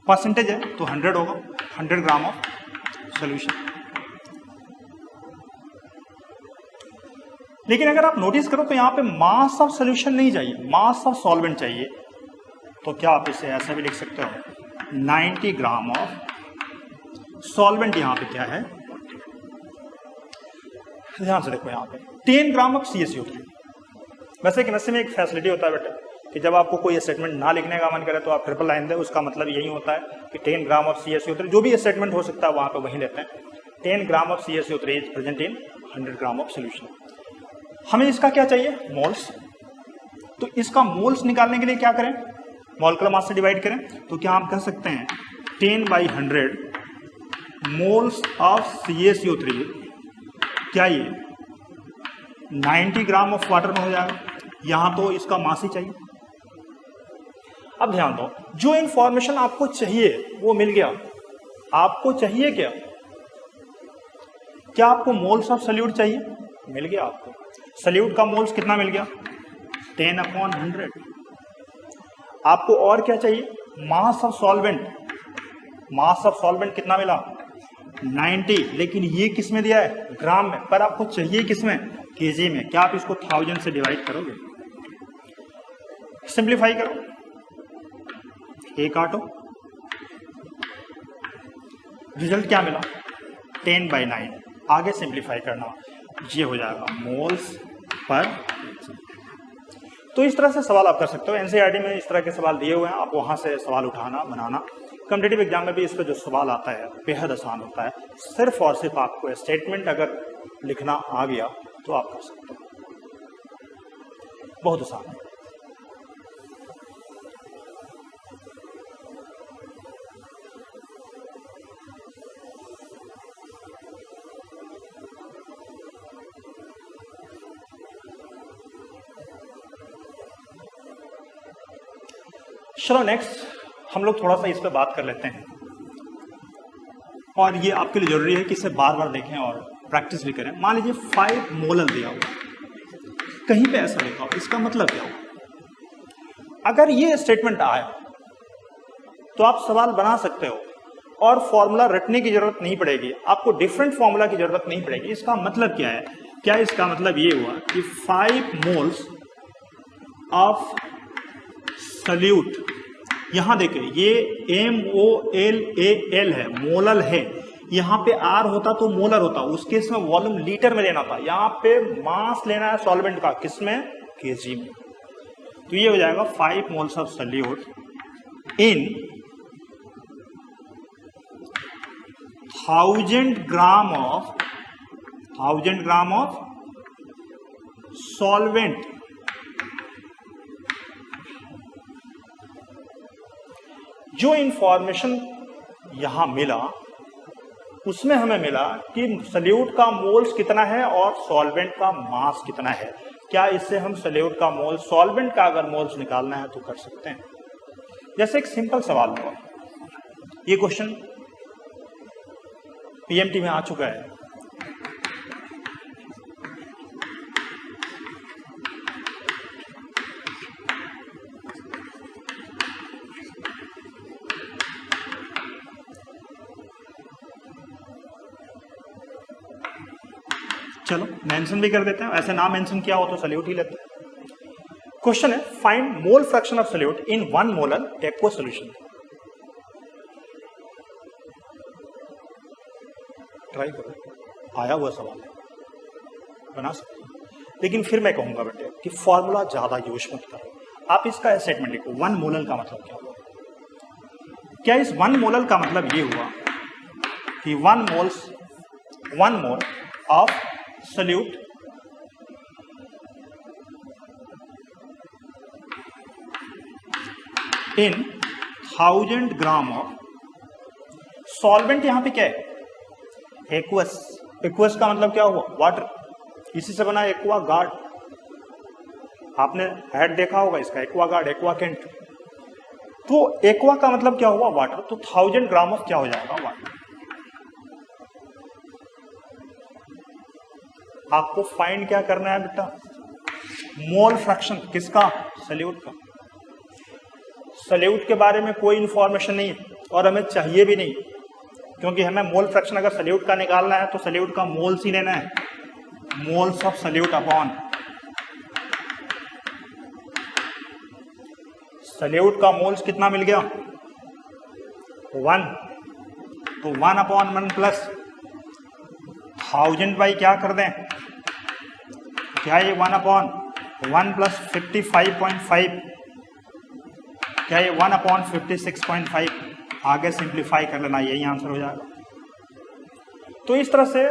परसेंटेज है तो 100 होगा, 100 ग्राम ऑफ सॉल्यूशन। लेकिन अगर आप नोटिस करो तो यहाँ पे मास ऑफ सॉल्यूशन नहीं चाहिए, मास ऑफ सॉल्वेंट चाहिए। तो क्या आप इसे ऐसा भी लिख सकते हो, 90 ग्राम ऑफ सॉल्वेंट। यहाँ पे क्या है, ध्यान से देखो, यहाँ पे 10 ग्राम ऑफ CaCO3। वैसे केमिस्ट्री में एक फैसिलिटी होता है बेटा कि जब आपको कोई स्टेटमेंट ना लिखने का मन करे तो आप ट्रिपल लाइन दे, उसका मतलब यही होता है कि 10 ग्राम ऑफ CaCO3, जो भी स्टेटमेंट हो सकता है वहां पे वही लेते हैं। 10 gram of CaCO3 is present in 100 gram of solution. हमें इसका क्या चाहिए, मोल्स। तो इसका मोल्स निकालने के लिए क्या करें, मॉलिक्यूलर मास से डिवाइड करें। तो क्या हम कह सकते हैं 10/100 मोल्स ऑफ CaCO3, क्या ये 90 ग्राम ऑफ वाटर में हो जाएगा। यहां तो इसका मास ही चाहिए। अब ध्यान दो, जो इंफॉर्मेशन आपको चाहिए वो मिल गया। आपको चाहिए क्या, क्या आपको मोल्स ऑफ सॉल्यूट चाहिए, मिल गया आपको। सॉल्यूट का मोल्स कितना मिल गया, 10/100। आपको और क्या चाहिए, mass of solvent. Mass of solvent कितना मिला, 90। लेकिन ये किस में दिया है, ग्राम में, पर आपको चाहिए किस में, केजी में। क्या आप इसको 1000 से डिवाइड करोगे, सिंप्लीफाई करो, एक काटो, रिजल्ट क्या मिला 10/9। आगे सिंप्लीफाई करना, ये हो जाएगा मोल्स पर। तो इस तरह से सवाल आप कर सकते हो। एनसीईआरटी में इस तरह के सवाल दिए हुए हैं, आप वहां से सवाल उठाना बनाना। कॉम्पिटिटिव एग्जाम में भी इस पर जो सवाल आता है बेहद आसान होता है। सिर्फ और सिर्फ आपको स्टेटमेंट अगर लिखना आ गया तो आप कर सकते हो, बहुत आसान है। चलो नेक्स्ट हम लोग थोड़ा सा इस पे बात कर लेते हैं, और ये आपके लिए जरूरी है कि इसे बार बार देखें और प्रैक्टिस भी करें। मान लीजिए 5 मोलर दिया हुआ, कहीं पे ऐसा लिखा हो, इसका मतलब क्या हो। अगर ये स्टेटमेंट आया तो आप सवाल बना सकते हो और फॉर्मूला रटने की जरूरत नहीं पड़ेगी, आपको डिफरेंट फॉर्मूला की जरूरत नहीं पड़ेगी। इसका मतलब क्या है? क्या इसका मतलब ये हुआ कि 5 मोल्स ऑफ सल्यूट, यहां देखिए ये MOLAL है, मोलल है, यहां पे R होता तो मोलर होता, उस केस में वॉल्यूम लीटर में लेना था, यहां पे मास लेना है सॉल्वेंट का, किसमें? केजी में। तो ये हो जाएगा 5 moles of salute in 1000 gram of solvent. जो इंफॉर्मेशन यहां मिला उसमें हमें मिला कि सल्यूट का मोल्स कितना है और सॉल्वेंट का मास कितना है। क्या इससे हम सल्यूट का मोल, सॉल्वेंट का अगर मोल्स निकालना है तो कर सकते हैं। जैसे एक सिंपल सवाल हुआ, ये क्वेश्चन पीएमटी में आ चुका है। चलो मेंशन भी कर देते हैं, ऐसे ना मेंशन किया हो तो सल्यूट ही लेते हैं। क्वेश्चन है find mole fraction of solute in 1 molar aqua solution. Try करो, आया हुआ सवाल है, बना सकते हैं। लेकिन फिर मैं कहूंगा बेटे कि फॉर्मूला ज्यादा यूज मत करो। आप इसका स्टेटमेंट लिखो, 1 मोलर का मतलब क्या हुआ? क्या इस 1 मोलर का मतलब ये हुआ कि 1 mole of solute in 1000 gram of solvent, यहां पे क्या है? एक्वस। एक्वस का मतलब क्या हुआ? वाटर। इसी से बना एक्वा गार्ड, आपने हेड देखा होगा इसका, एक्वा गार्ड, एक्वा कैंट। तो एक्वा का मतलब क्या हुआ? वाटर। तो 1000 ग्राम ऑफ क्या हो जाएगा? वाटर। आपको फाइंड क्या करना है बेटा? मोल फ्रैक्शन किसका? सल्यूट का। सल्यूट के बारे में कोई इंफॉर्मेशन नहीं है और हमें चाहिए भी नहीं, क्योंकि हमें मोल फ्रैक्शन अगर सल्यूट का निकालना है तो सल्यूट का मोल्स ही लेना है, moles of solute upon solute का मोल्स कितना मिल गया? 1। तो 1/1 प्लस 1000 बाई क्या कर दें? क्या ये 1/1 प्लस 55.5, क्या ये 1/56.5? आगे सिंप्लीफाई कर लेना, यही आंसर हो जाएगा। तो इस तरह से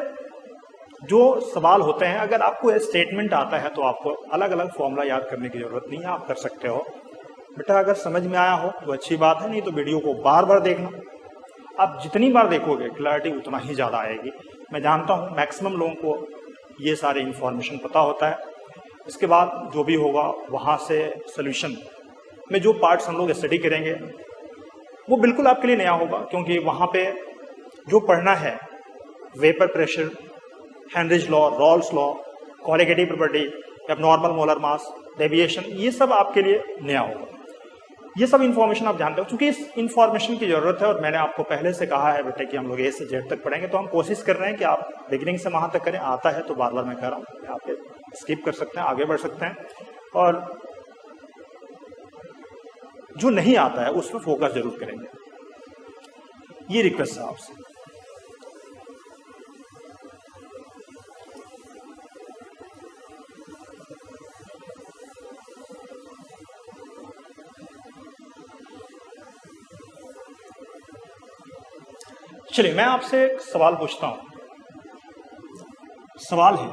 जो सवाल होते हैं, अगर आपको स्टेटमेंट आता है तो आपको अलग अलग फॉर्मूला याद करने की जरूरत नहीं है, आप कर सकते हो। बेटा अगर समझ में आया हो तो अच्छी बात है, नहीं तो वीडियो को बार बार देखना। आप जितनी बार देखोगे क्लैरिटी उतना ही ज़्यादा आएगी। मैं जानता हूँ मैक्सिमम लोगों को ये सारे इन्फॉर्मेशन पता होता है। इसके बाद जो भी होगा वहाँ से सोल्यूशन में जो पार्ट्स हम लोग स्टडी करेंगे वो बिल्कुल आपके लिए नया होगा, क्योंकि वहाँ पे जो पढ़ना है vapour pressure, Henry's law, Raoult's law, colligative property, abnormal molar mass, deviation, ये सब आपके लिए नया होगा। ये सब इन्फॉर्मेशन आप जानते हो। चूंकि इस इन्फॉर्मेशन की जरूरत है और मैंने आपको पहले से कहा है बेटा कि हम लोग A से Z तक पढ़ेंगे, तो हम कोशिश कर रहे हैं कि आप बिगिनिंग से वहां तक करें। आता है तो बार बार मैं कह रहा हूँ, आप स्किप कर सकते हैं, आगे बढ़ सकते हैं, और जो नहीं आता है उसमें फोकस जरूर करेंगे। ये रिक्वेस्ट है आपसे। चलिए मैं आपसे एक सवाल पूछता हूं। सवाल है,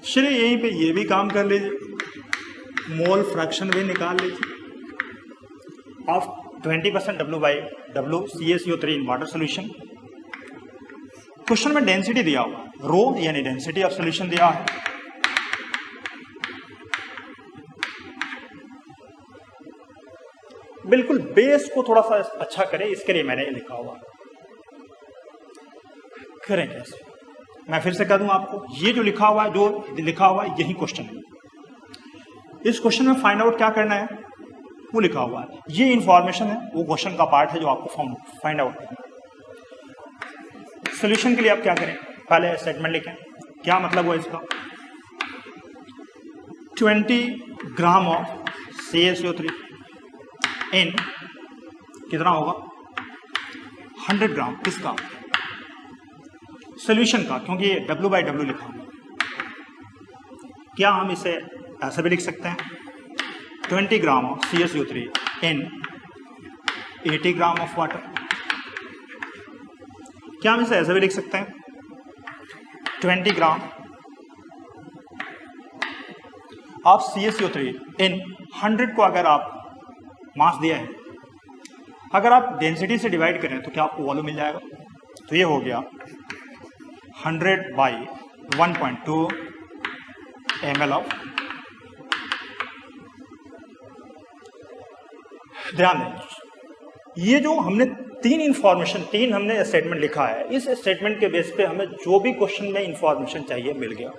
चलिए यहीं पे ये भी काम कर लीजिए, मोल फ्रैक्शन भी निकाल लीजिए of 20% WCaCO3 in water solution. Question में डेंसिटी दिया हुआ रो, यानी डेंसिटी ऑफ सोल्यूशन दिया है, बिल्कुल बेस को थोड़ा सा अच्छा करें, इसके लिए मैंने लिखा हुआ। करें कैसे, मैं फिर से कह दूं आपको, ये जो लिखा हुआ है, जो लिखा हुआ है यही क्वेश्चन है। इस क्वेश्चन में फाइंड आउट क्या करना है वो लिखा हुआ है, ये इंफॉर्मेशन है, वो क्वेश्चन का पार्ट है जो आपको फाइंड आउट करना है। सोल्यूशन के लिए आप क्या करें, पहले स्टेटमेंट लिखें, क्या मतलब हुआ इसका। 20 ग्राम ऑफ CaCO3 इन कितना होगा 100 ग्राम, किसका, सोल्यूशन का, क्योंकि ये W/W लिखा हुआ। क्या हम इसे ऐसे भी लिख सकते हैं, 20 gram of CaCO3 in 80 gram of water. क्या हम इसे ऐसे भी लिख सकते हैं, 20 ग्राम ऑफ CaCO3 इन 100 को अगर आप मास दिया है, अगर आप डेंसिटी से डिवाइड करें तो क्या आपको वॉल्यूम मिल जाएगा। तो ये हो गया 100/1.2 ml ऑफ। ध्यान दें, ये जो हमने तीन हमने स्टेटमेंट लिखा है, इस स्टेटमेंट के बेस पे हमें जो भी क्वेश्चन में इंफॉर्मेशन चाहिए मिल गया।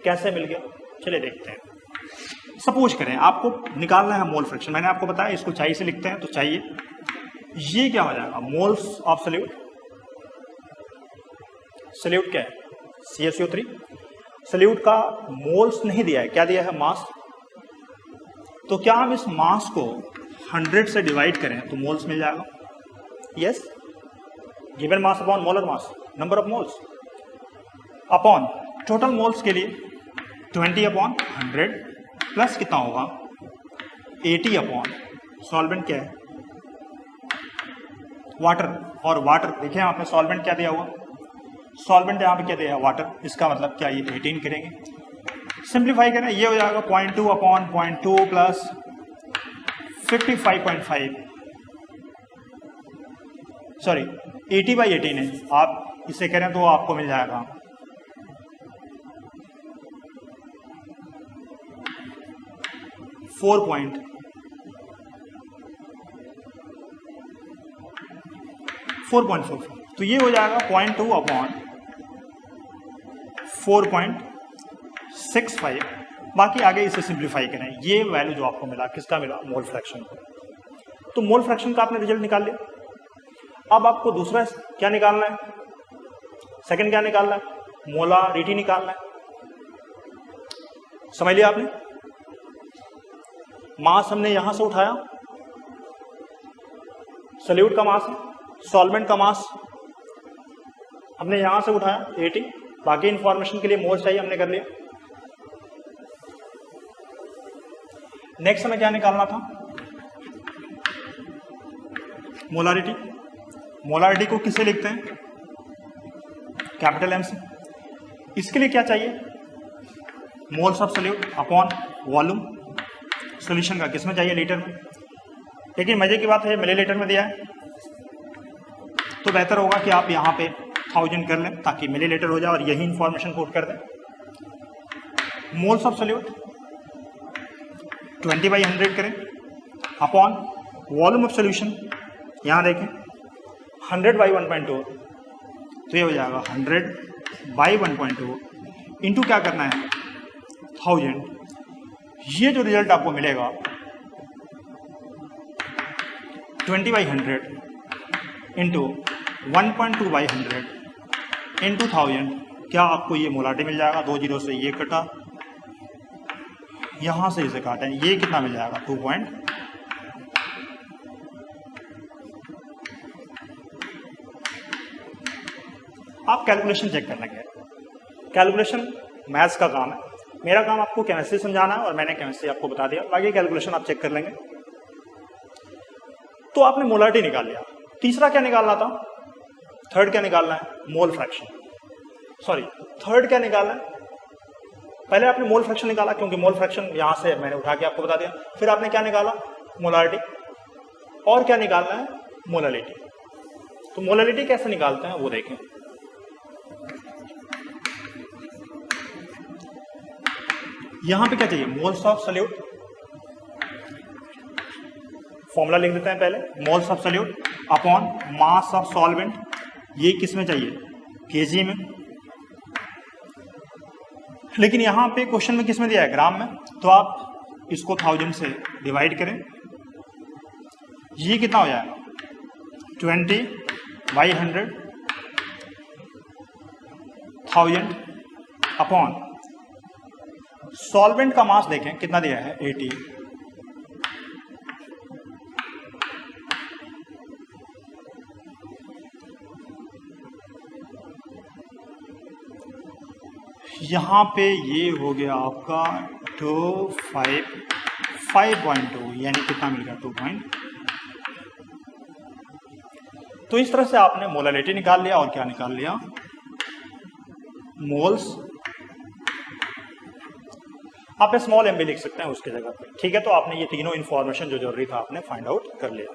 कैसे मिल गया, चलिए देखते हैं। सपोज करें आपको निकालना है मोल फ्रैक्शन, मैंने आपको बताया इसको चाहिए से लिखते हैं, तो चाहिए ये क्या हो जाएगा, मोल्स ऑफ सोल्यूट। सोल्यूट क्या है, CaCO3। सोल्यूट का मोल्स नहीं दिया है, क्या दिया है, मास। तो क्या हम इस मास को 100 से डिवाइड करें तो मोल्स मिल जाएगा। Yes, given mass upon molar mass, number of moles, upon total moles के लिए 20/100 प्लस कितना होगा 80/, सॉल्वेंट क्या है, वाटर। और वाटर देखिए यहाँ पे सॉल्वेंट क्या दिया हुआ, सॉल्वेंट यहाँ पे क्या दिया है, वाटर। इसका मतलब क्या, ये 18 करेंगे, सिंप्लीफाई करें, ये हो जाएगा 0.2/0.2 प्लस 55.5, सॉरी 80/18 है, आप इसे करें तो आपको मिल जाएगा 4.44। तो ये हो जाएगा 0.2/4.65। बाकी आगे इसे सिंप्लीफाई करें, ये वैल्यू जो आपको मिला किसका मिला, मोल फ्रैक्शन। तो मोल फ्रैक्शन का आपने रिजल्ट निकाल लिया। अब आपको दूसरा क्या निकालना है, सेकंड क्या निकालना है, मोलारिटी निकालना है। समझ लिया आपने, मास हमने यहां से उठाया, सोल्यूट का मास है, सॉल्वेंट का मास हमने यहां से उठाया 80, बाकी इंफॉर्मेशन के लिए मोल चाहिए हमने कर लिया। नेक्स्ट हमें क्या निकालना था, मोलारिटी। मोलारिटी को किससे लिखते हैं, कैपिटल M से। इसके लिए क्या चाहिए, moles of solute upon volume. Solution का किसमें चाहिए, लीटर में। लेकिन मजे की बात है मिलीलीटर में दिया है, तो बेहतर होगा कि आप यहाँ पे 1000 कर लें ताकि मिलीलीटर हो जाए और यही इंफॉर्मेशन कोट कर दें। मोल्स ऑफ सोल्यूट 20/100 करें अपॉन वॉल्यूम ऑफ सोल्यूशन, यहाँ देखें 100/1.2, तो ये हो जाएगा 100/1.2 इंटू क्या करना है 1000। ये जो रिजल्ट आपको मिलेगा 20/100 इंटू 1.2/100 इंटू 1000, क्या आपको ये मोलारिटी मिल जाएगा। 2 जीरो से ये कटा, यहां से इसे काटें, ये कितना मिल जाएगा 2 पॉइंट। आप कैलकुलेशन चेक कर लेंगे, कैलकुलेशन मैथ्स का काम है, मेरा काम आपको केमिस्ट्री समझाना है और मैंने केमिस्ट्री आपको बता दिया, बाकी कैलकुलेशन आप चेक कर लेंगे। तो आपने मोलारिटी निकाल लिया, तीसरा क्या निकालना था, थर्ड क्या निकालना है, मोल फ्रैक्शन। सॉरी, थर्ड क्या निकालना है, पहले आपने मोल फ्रैक्शन निकाला क्योंकि मोल फ्रैक्शन यहां से मैंने उठा के आपको बता दिया। फिर आपने क्या निकाला, मोलारिटी, और क्या निकालना है, मोलालिटी। तो मोलालिटी कैसे निकालते हैं वो देखें। यहां पे क्या चाहिए, मोल्स ऑफ सोल्यूट फॉर्मूला लिख देते हैं पहले, moles of solute upon mass of solvent. ये किस में चाहिए? केजी में। लेकिन यहाँ पे क्वेश्चन में किस में दिया है? ग्राम में। तो आप इसको 1000 से डिवाइड करें, ये कितना हो जाएगा? 20/100 1000 अपॉन सॉल्वेंट का मास देखें कितना दिया है? 80। यहाँ पे ये हो गया आपका 5.2, यानी कितना मिल गया? 2 पॉइंट। तो इस तरह से आपने मोलालिटी निकाल लिया और क्या निकाल लिया? मोल्स। आप स्मॉल एम भी लिख सकते हैं उसके जगह पे, ठीक है। तो आपने ये तीनों इंफॉर्मेशन जो जरूरी था आपने फाइंड आउट कर लिया।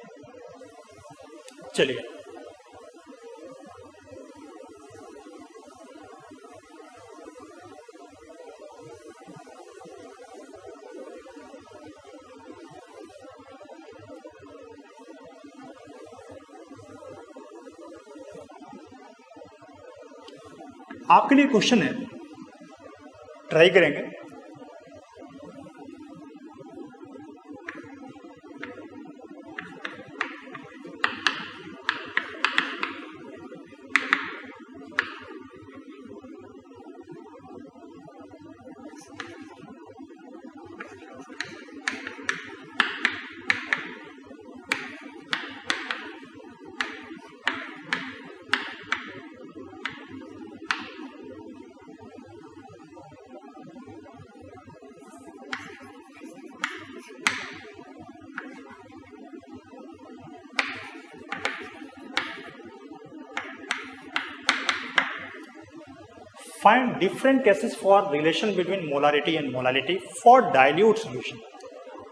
चलिए आपके लिए क्वेश्चन है, ट्राई करेंगे। Find different cases for relation between molarity and molality for dilute solution।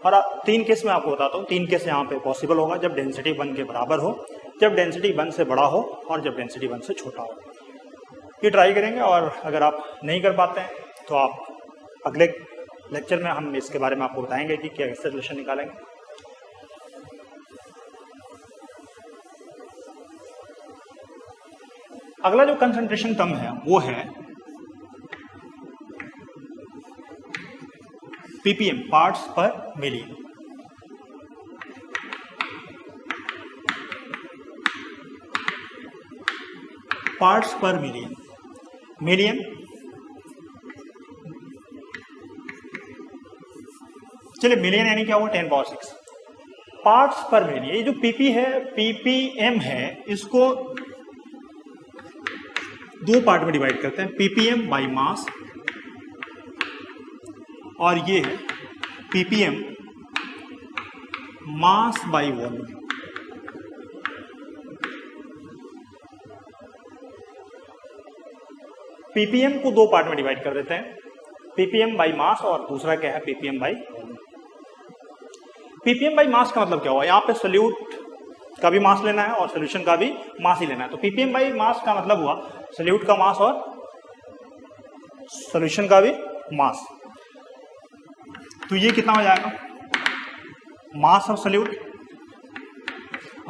और 3 केस में आपको बताता हूँ। 3 केस यहाँ पे पॉसिबल होगा, जब डेंसिटी 1 के बराबर हो, जब डेंसिटी 1 से बड़ा हो और जब डेंसिटी 1 से छोटा हो। ये ट्राई करेंगे और अगर आप नहीं कर पाते हैं तो आप अगले लेक्चर में हम इसके बारे में आपको बताएंगे कि क्या कैसे रिलेशन निकालेंगे। अगला जो कंसंट्रेशन टर्म है वो है ppm, पार्ट्स पर मिलियन। पार्ट्स पर मिलियन, मिलियन चलिए मिलियन यानी क्या हुआ? 10 पावर 6 पार्ट्स पर मिलियन। ये जो pp है, ppm है, इसको 2 पार्ट में डिवाइड करते हैं, ppm बाई मास, और ये है ppm mass by volume. ppm को 2 पार्ट में डिवाइड कर देते हैं, ppm बाई मास और दूसरा क्या है? ppm by volume. ppm by mass का मतलब क्या हुआ? यहाँ पे सोल्यूट का भी मास लेना है और सोल्यूशन का भी मास ही लेना है। तो ppm बाई मास का मतलब हुआ सोल्यूट का मास और सोल्यूशन का भी मास। तो ये कितना हो जाएगा? Mass of solute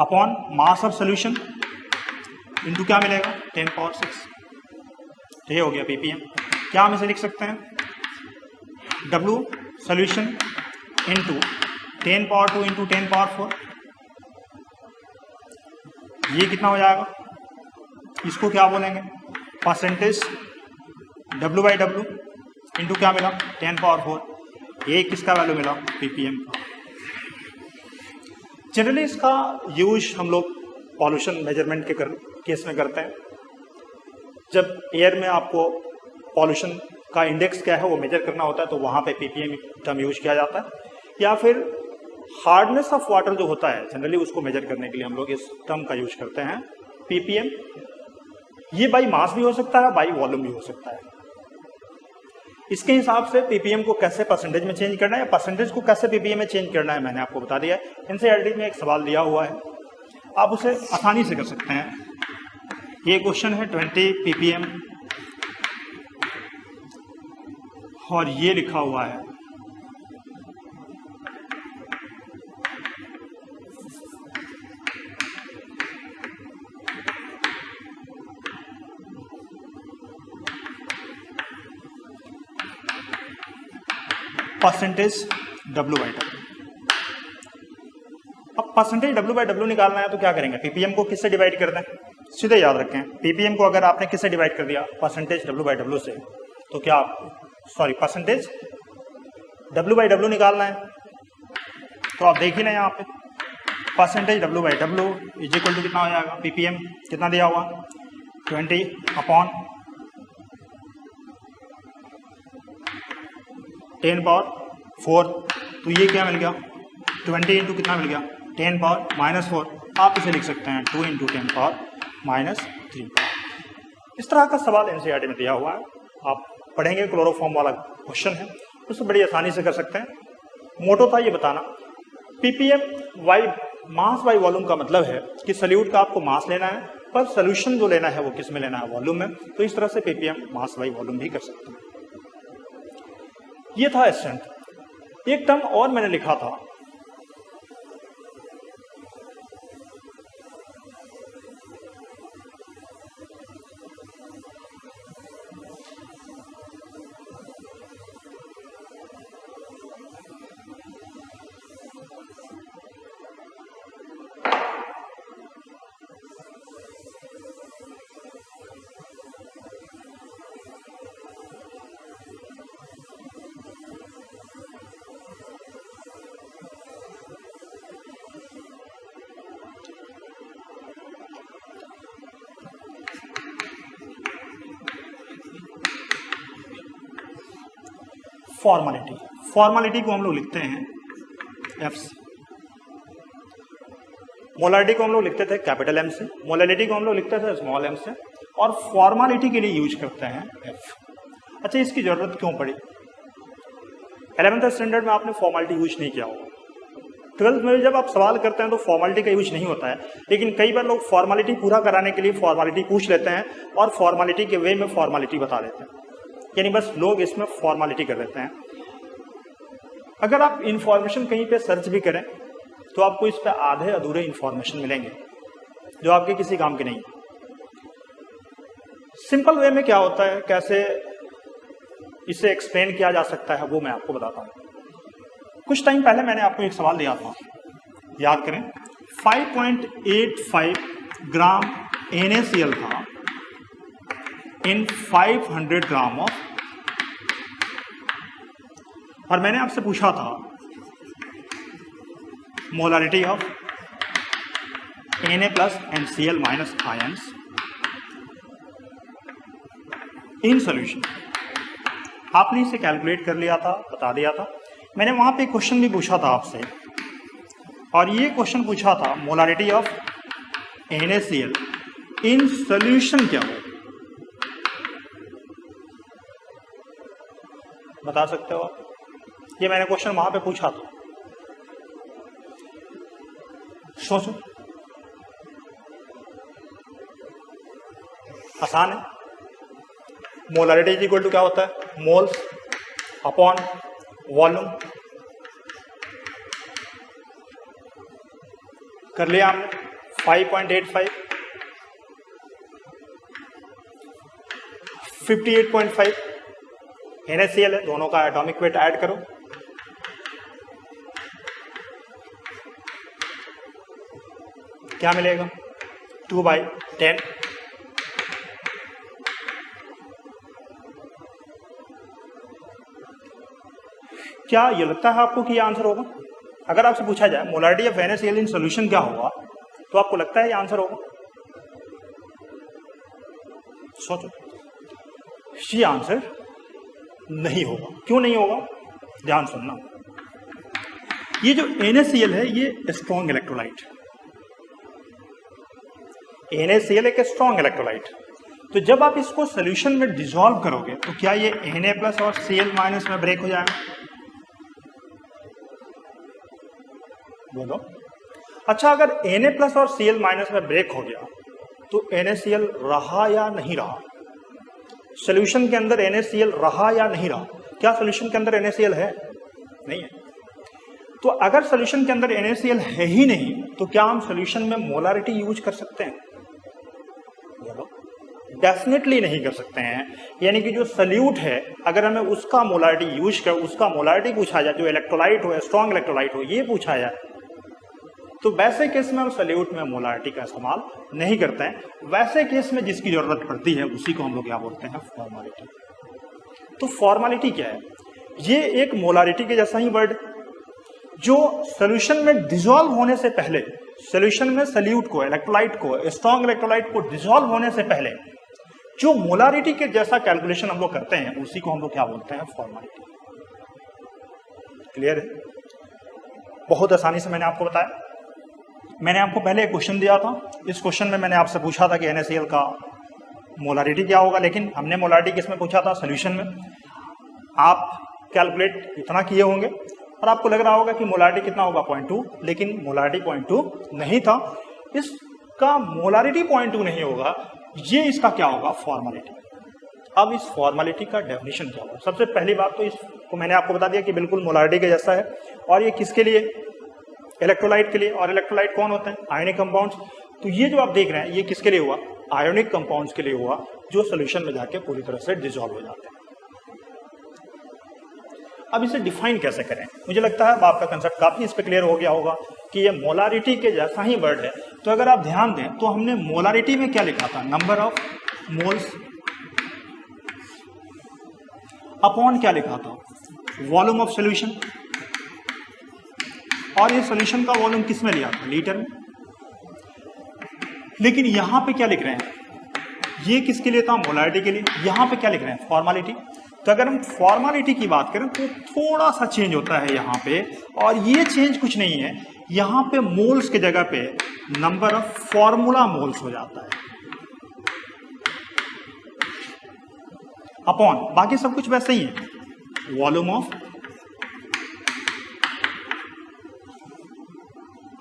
upon mass of solution into क्या मिलेगा? 10 पावर 6। तो ये हो गया ppm। क्या हम इसे लिख सकते हैं? W solution into 10 power 2 into 10 power 4। ये कितना हो जाएगा? इसको क्या बोलेंगे? Percentage W by W into क्या मिला? 10 पावर 4। ये किसका वैल्यू मिला? ppm का। जनरली इसका यूज हम लोग पॉल्यूशन मेजरमेंट के केस में करते हैं। जब एयर में आपको पॉल्यूशन का इंडेक्स क्या है वो मेजर करना होता है तो वहाँ पे ppm टर्म यूज किया जाता है। या फिर हार्डनेस ऑफ वाटर जो होता है जनरली उसको मेजर करने के लिए हम लोग इस टर्म का यूज करते हैं, ppm। ये बाई मास भी हो सकता है, बाई वॉल्यूम भी हो सकता है। इसके हिसाब से ppm को कैसे परसेंटेज में चेंज करना है या परसेंटेज को कैसे ppm में चेंज करना है मैंने आपको बता दिया है। एनसीईआरटी में एक सवाल दिया हुआ है, आप उसे आसानी से कर सकते हैं। ये क्वेश्चन है 20 ppm और ये लिखा हुआ है परसेंटेज W/W। अब परसेंटेज W/W निकालना है तो क्या करेंगे, पीपीएम को किससे डिवाइड कर दें, सीधे याद रखें पीपीएम को अगर आपने किससे डिवाइड कर दिया, परसेंटेज W/W से, तो क्या परसेंटेज W/W निकालना है। तो आप देखिए ना यहाँ पे percentage W/W is equal to कितना हो जाएगा, पीपीएम कितना दिया हुआ 20/10⁴। तो ये क्या मिल गया 20 इंटू कितना मिल गया 10⁻⁻⁴। आप इसे लिख सकते हैं 2 इंटू 10⁻³ इस तरह का सवाल एनसीईआरटी में दिया हुआ है। आप पढ़ेंगे क्लोरोफॉर्म वाला क्वेश्चन है, उससे बड़ी आसानी से कर सकते हैं। मोटो था ये बताना, पीपीएम वाई मास बाई वॉल्यूम का मतलब है कि सल्यूट का आपको मास लेना है, पर सोल्यूशन जो लेना है वो किस में लेना है, वॉल्यूम में। तो इस तरह से पीपीएम मास बाई वॉल्यूम भी कर सकते हैं। ये था स्ट्रेंथ। एक टर्म और मैंने लिखा था, फॉर्मेलिटी को हम लोग लिखते हैं एफ से, मोलारिटी को हम लोग लिखते थे कैपिटल एम से, मोलालिटी को हम लोग लिखते थे स्मॉल एम से, और फॉर्मेलिटी के लिए यूज करते हैं एफ। अच्छा, इसकी जरूरत क्यों पड़ी? 11th स्टैंडर्ड में आपने फॉर्मेलिटी यूज नहीं किया होगा, 12th में जब आप सवाल करते हैं तो फॉर्मेलिटी का यूज नहीं होता है, लेकिन कई बार लोग फॉर्मेलिटी पूरा कराने के लिए फॉर्मेलिटी पूछ लेते हैं और फॉर्मेलिटी के वे में फॉर्मेलिटी बता देते हैं, यानी बस लोग इसमें फॉर्मेलिटी कर देते हैं। अगर आप इंफॉर्मेशन कहीं पे सर्च भी करें तो आपको इस पे आधे अधूरे इंफॉर्मेशन मिलेंगे जो आपके किसी काम के नहीं। सिंपल वे में क्या होता है, कैसे इसे एक्सप्लेन किया जा सकता है, वो मैं आपको बताता हूं। कुछ टाइम पहले मैंने आपको एक सवाल दिया था, याद करें, 5.85 ग्राम NaCl था इन 500 ग्राम ऑफ, और मैंने आपसे पूछा था molarity of Na plus NCl minus ions in solution. आपने इसे कैलकुलेट कर लिया था, बता दिया था। मैंने वहां पे क्वेश्चन भी पूछा था आपसे, और ये क्वेश्चन पूछा था molarity of NaCl in solution क्या हो, बता सकते हो आप? ये मैंने क्वेश्चन वहां पे पूछा था, सोचो। आसान है। मोलारिटी इज इक्वल टू क्या होता है, मोल्स अपॉन वॉल्यूम। कर लिया हमने 5.85 58.5 NaCl है, दोनों का एटॉमिक वेट ऐड करो, क्या मिलेगा 2/10। क्या ये लगता है आपको कि ये आंसर होगा? अगर आपसे पूछा जाए molarity of NaCl in solution क्या होगा, तो आपको लगता है ये आंसर होगा? सोचो। ये आंसर नहीं होगा। क्यों नहीं होगा? ध्यान सुनना। ये जो NaCl है ये स्ट्रॉन्ग इलेक्ट्रोलाइट है। NaCl एक स्ट्रॉन्ग इलेक्ट्रोलाइट, तो जब आप इसको सॉल्यूशन में डिसॉल्व करोगे तो क्या ये Na प्लस और Cl माइनस में ब्रेक हो जाएगा? बोलो। अच्छा, अगर Na प्लस और Cl माइनस में ब्रेक हो गया तो NaCl रहा या नहीं रहा? सॉल्यूशन के अंदर NaCl रहा या नहीं रहा? क्या सॉल्यूशन के अंदर NaCl है? नहीं है। तो अगर सॉल्यूशन के अंदर NaCl है ही नहीं तो क्या हम सॉल्यूशन में मोलारिटी यूज कर सकते हैं? बोलो। डेफिनेटली नहीं कर सकते हैं। यानी कि जो सल्यूट है, अगर हमें उसका मोलारिटी यूज कर उसका मोलारिटी पूछा जाए, जो इलेक्ट्रोलाइट हो, स्ट्रॉन्ग इलेक्ट्रोलाइट हो, ये पूछा जाए, तो वैसे केस में हम सल्यूट में मोलारिटी का इस्तेमाल नहीं करते हैं। वैसे केस में जिसकी जरूरत पड़ती है उसी को हम लोग क्या बोलते हैं, फॉर्मालिटी। तो फॉर्मालिटी क्या है? ये एक मोलारिटी के जैसा ही वर्ड जो सॉल्यूशन में डिसॉल्व होने से पहले, सॉल्यूशन में सल्यूट को, इलेक्ट्रोलाइट को, स्ट्रॉन्ग इलेक्ट्रोलाइट को डिसॉल्व होने से पहले जो मोलारिटी के जैसा कैलकुलेशन हम लोग करते हैं उसी को हम लोग क्या बोलते हैं, फॉर्मालिटी। क्लियर है? बहुत आसानी से मैंने आपको बताया। मैंने आपको पहले एक क्वेश्चन दिया था, इस क्वेश्चन में मैंने आपसे पूछा था कि NaCl का मोलारिटी क्या होगा, लेकिन हमने मोलारिटी किसमें पूछा था, सॉल्यूशन में। आप कैलकुलेट इतना किए होंगे और आपको लग रहा होगा कि मोलारिटी कितना होगा, 0.2, लेकिन मोलारिटी 0.2 नहीं था। इसका मोलारिटी 0.2 नहीं होगा, ये इसका क्या होगा, फॉर्मालिटी। अब इस फॉर्मालिटी का डेफिनेशन क्या होगा? सबसे पहली बात तो इसको मैंने आपको बता दिया कि बिल्कुल मोलारिटी के जैसा है, और ये किसके लिए, इलेक्ट्रोलाइट के लिए। और इलेक्ट्रोलाइट कौन होते हैं, आयोनिक कंपाउंड्स। तो ये जो आप देख रहे हैं ये किसके लिए हुआ, आयोनिक कंपाउंड्स के लिए हुआ, जो सॉल्यूशन में जाके पूरी तरह से डिसॉल्व हो जाते हैं। अब इसे डिफाइन कैसे करें? मुझे लगता है अब आपका कंसेप्ट काफी इस पे क्लियर हो गया होगा कि ये मोलारिटी के जैसा ही वर्ड है। तो अगर आप ध्यान दें तो हमने मोलारिटी में क्या लिखा था, नंबर ऑफ मोल्स अपॉन क्या लिखा था, वॉल्यूम ऑफ सॉल्यूशन। और ये सॉल्यूशन का वॉल्यूम किस में लिया था, लीटर में। लेकिन यहां पे क्या लिख रहे हैं, ये किसके लिए था, मोलारिटी के लिए। यहां पे क्या लिख रहे हैं, फॉर्मालिटी। तो अगर हम फॉर्मालिटी की बात करें तो थोड़ा सा चेंज होता है यहाँ पे, और ये चेंज कुछ नहीं है, यहाँ पे मोल्स के जगह पे नंबर ऑफ फॉर्मूला मोल्स हो जाता है अपॉन, बाकी सब कुछ वैसे ही है, वॉल्यूम ऑफ,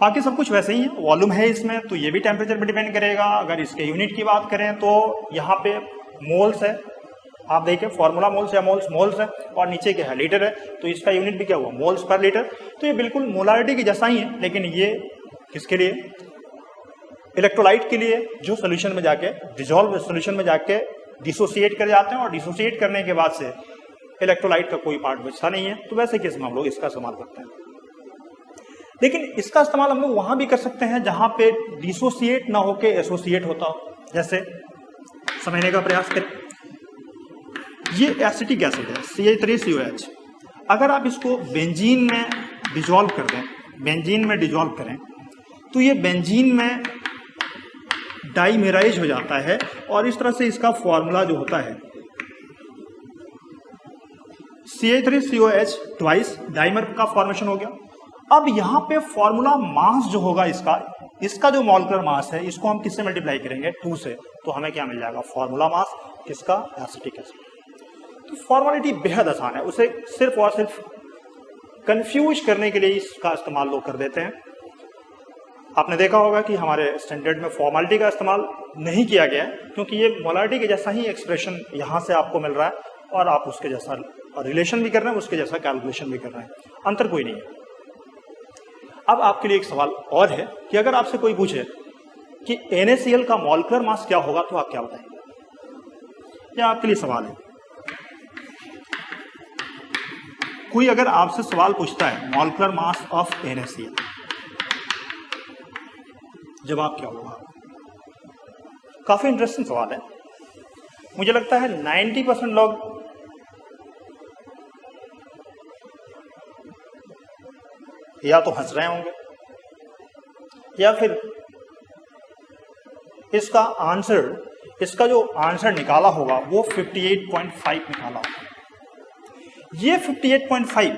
बाकी सब कुछ वैसे ही है, वॉल्यूम है इसमें, तो ये भी टेम्परेचर पे डिपेंड करेगा। अगर इसके यूनिट की बात करें तो यहाँ पे मोल्स है, आप देखें फॉर्मूला मोल्स या मोल्स है, और नीचे क्या है, लीटर है, तो इसका यूनिट भी क्या हुआ, मोल्स पर लीटर। तो ये बिल्कुल मोलारिटी की जैसा ही है, लेकिन ये किसके लिए, इलेक्ट्रोलाइट के लिए, जो सोल्यूशन में जाके डिसॉल्व, सोल्यूशन में जाके डिसोसिएट कर जाते हैं, और डिसोसिएट करने के बाद से इलेक्ट्रोलाइट का कोई पार्ट बचता नहीं है। तो वैसे केस में हम लोग इसका इस्तेमाल करते हैं। लेकिन इसका इस्तेमाल हम लोग वहां भी कर सकते हैं जहां पे डिसोसिएट ना होके एसोसिएट होता हो। जैसे समझने का प्रयास करें, ये एसिटिक एसिड है CH3COH। अगर आप इसको बेंजीन में डिसॉल्व कर दें, बेंजीन में डिसॉल्व करें, तो ये बेंजीन में डाइमेराइज हो जाता है, और इस तरह से इसका फॉर्मूला जो होता है CH3COH ट्वाइस डाइमर का फॉर्मेशन हो गया। अब यहाँ पे फॉर्मूला मास जो होगा इसका जो मॉलिक्यूलर मास है, इसको हम किससे मल्टीप्लाई करेंगे, 2 से, तो हमें क्या मिल जाएगा, फॉर्मूला मास किसका, एसिटिक एसिड। तो फॉर्मेलिटी बेहद आसान है, उसे सिर्फ और सिर्फ कंफ्यूज करने के लिए इसका इस्तेमाल लोग कर देते हैं। आपने देखा होगा कि हमारे स्टैंडर्ड में फॉर्मेलिटी का इस्तेमाल नहीं किया गया है, क्योंकि ये मोलारिटी के जैसा ही एक्सप्रेशन यहाँ से आपको मिल रहा है, और आप उसके जैसा रिलेशन भी कर रहे हैं, उसके जैसा कैलकुलेशन भी कर रहे हैं, अंतर कोई नहीं है। अब आपके लिए एक सवाल और है कि अगर आपसे कोई पूछे कि NaCl का मॉलिक्यूलर मास क्या होगा, तो आप क्या बताएंगे? यह आपके लिए सवाल है। कोई अगर आपसे सवाल पूछता है मॉलिक्यूलर मास ऑफ NaCl, जवाब क्या होगा? काफी इंटरेस्टिंग सवाल है। मुझे लगता है 90% लोग या तो हंस रहे होंगे, या फिर इसका जो आंसर निकाला होगा वो 58.5 निकाला होगा। ये 58.5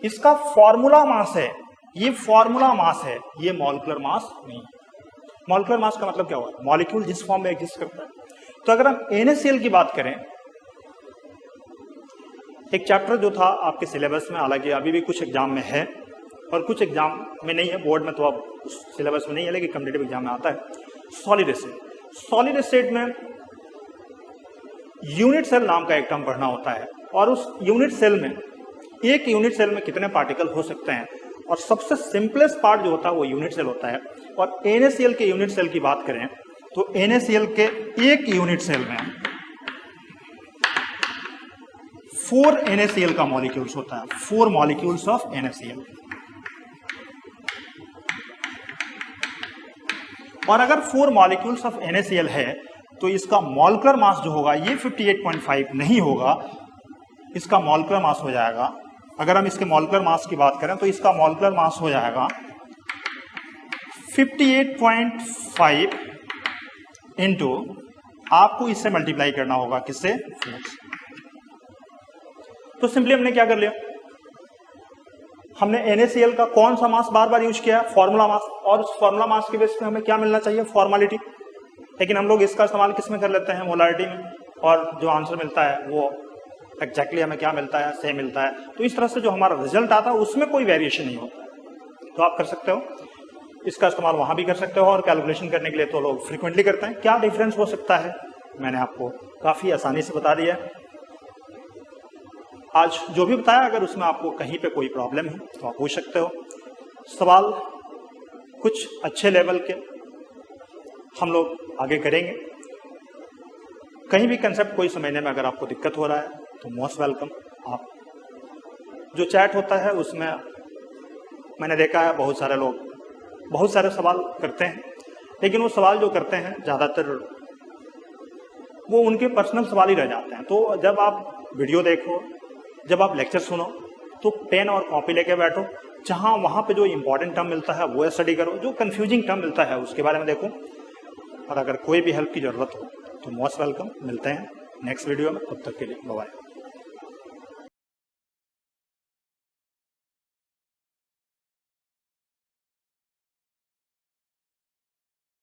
इसका फॉर्मूला मास है, ये फॉर्मूला मास है, ये मॉलिक्यूलर मास नहीं। मॉलिक्यूलर मास का मतलब क्या हुआ, मॉलिक्यूल जिस फॉर्म में एग्जिस्ट करता है। तो अगर हम NaCl की बात करें, एक चैप्टर जो था आपके सिलेबस में, हालांकि अभी भी कुछ एग्जाम में है और कुछ एग्जाम में नहीं है, बोर्ड में तो अब सिलेबस में नहीं है, लेकिन कॉम्पिटिटिव एग्जाम में आता है, सॉलिड एसिड। सॉलिड एसिड में यूनिट सेल नाम का एक टर्म पढ़ना होता है, और उस यूनिट सेल में, एक यूनिट सेल में कितने पार्टिकल हो सकते हैं, और सबसे सिंपलेस्ट पार्ट जो होता है वो यूनिट सेल होता है। और NaCl के यूनिट सेल की बात करें तो NaCl के एक यूनिट सेल में 4 NaCl का मॉलिक्यूल्स होता है, 4 मॉलिक्यूल्स ऑफ NaCl। और अगर 4 मॉलिक्यूल्स ऑफ NaCl है तो इसका मॉलिक्यूलर मास जो होगा ये 58.5 नहीं होगा, इसका मॉलिक्यूलर मास हो जाएगा, अगर हम इसके मॉलिक्यूलर मास की बात करें तो इसका मॉलिक्यूलर मास हो जाएगा 58.5 इंटू, आपको इससे मल्टीप्लाई करना होगा किससे, 4। तो सिंपली हमने क्या कर लिया, हमने NaCl का कौन सा मास बार बार यूज किया, फॉर्मूला मास, और उस फॉर्मूला मास के बेस पे हमें क्या मिलना चाहिए, फॉर्मेलिटी। लेकिन हम लोग इसका इस्तेमाल किस में कर लेते हैं, मोलारिटी में, और जो आंसर मिलता है वो एग्जैक्टली हमें क्या मिलता है, सेम मिलता है। तो इस तरह से जो हमारा रिजल्ट आता है उसमें कोई वेरिएशन नहीं होता। तो आप कर सकते हो, इसका इस्तेमाल वहां भी कर सकते हो, और कैलकुलेशन करने के लिए तो लोग फ्रिक्वेंटली करते हैं। क्या डिफरेंस हो सकता है मैंने आपको काफी आसानी से बता दिया है। आज जो भी बताया, अगर उसमें आपको कहीं पे कोई प्रॉब्लम है तो आप पूछ सकते हो। सवाल कुछ अच्छे लेवल के हम लोग आगे करेंगे। कहीं भी कंसेप्ट कोई समझने में अगर आपको दिक्कत हो रहा है तो मोस्ट वेलकम। आप जो चैट होता है उसमें मैंने देखा है बहुत सारे लोग बहुत सारे सवाल करते हैं, लेकिन वो सवाल जो करते हैं ज़्यादातर वो उनके पर्सनल सवाल ही रह जाते हैं। तो जब आप वीडियो देखो, जब आप लेक्चर सुनो, तो पेन और कॉपी लेके बैठो, जहाँ वहाँ पे जो इंपॉर्टेंट टर्म मिलता है वो स्टडी करो, जो कंफ्यूजिंग टर्म मिलता है उसके बारे में देखो। और अगर कोई भी हेल्प की ज़रूरत हो तो मोस्ट वेलकम। मिलते हैं नेक्स्ट वीडियो में, तब तक के लिए बाय बाय।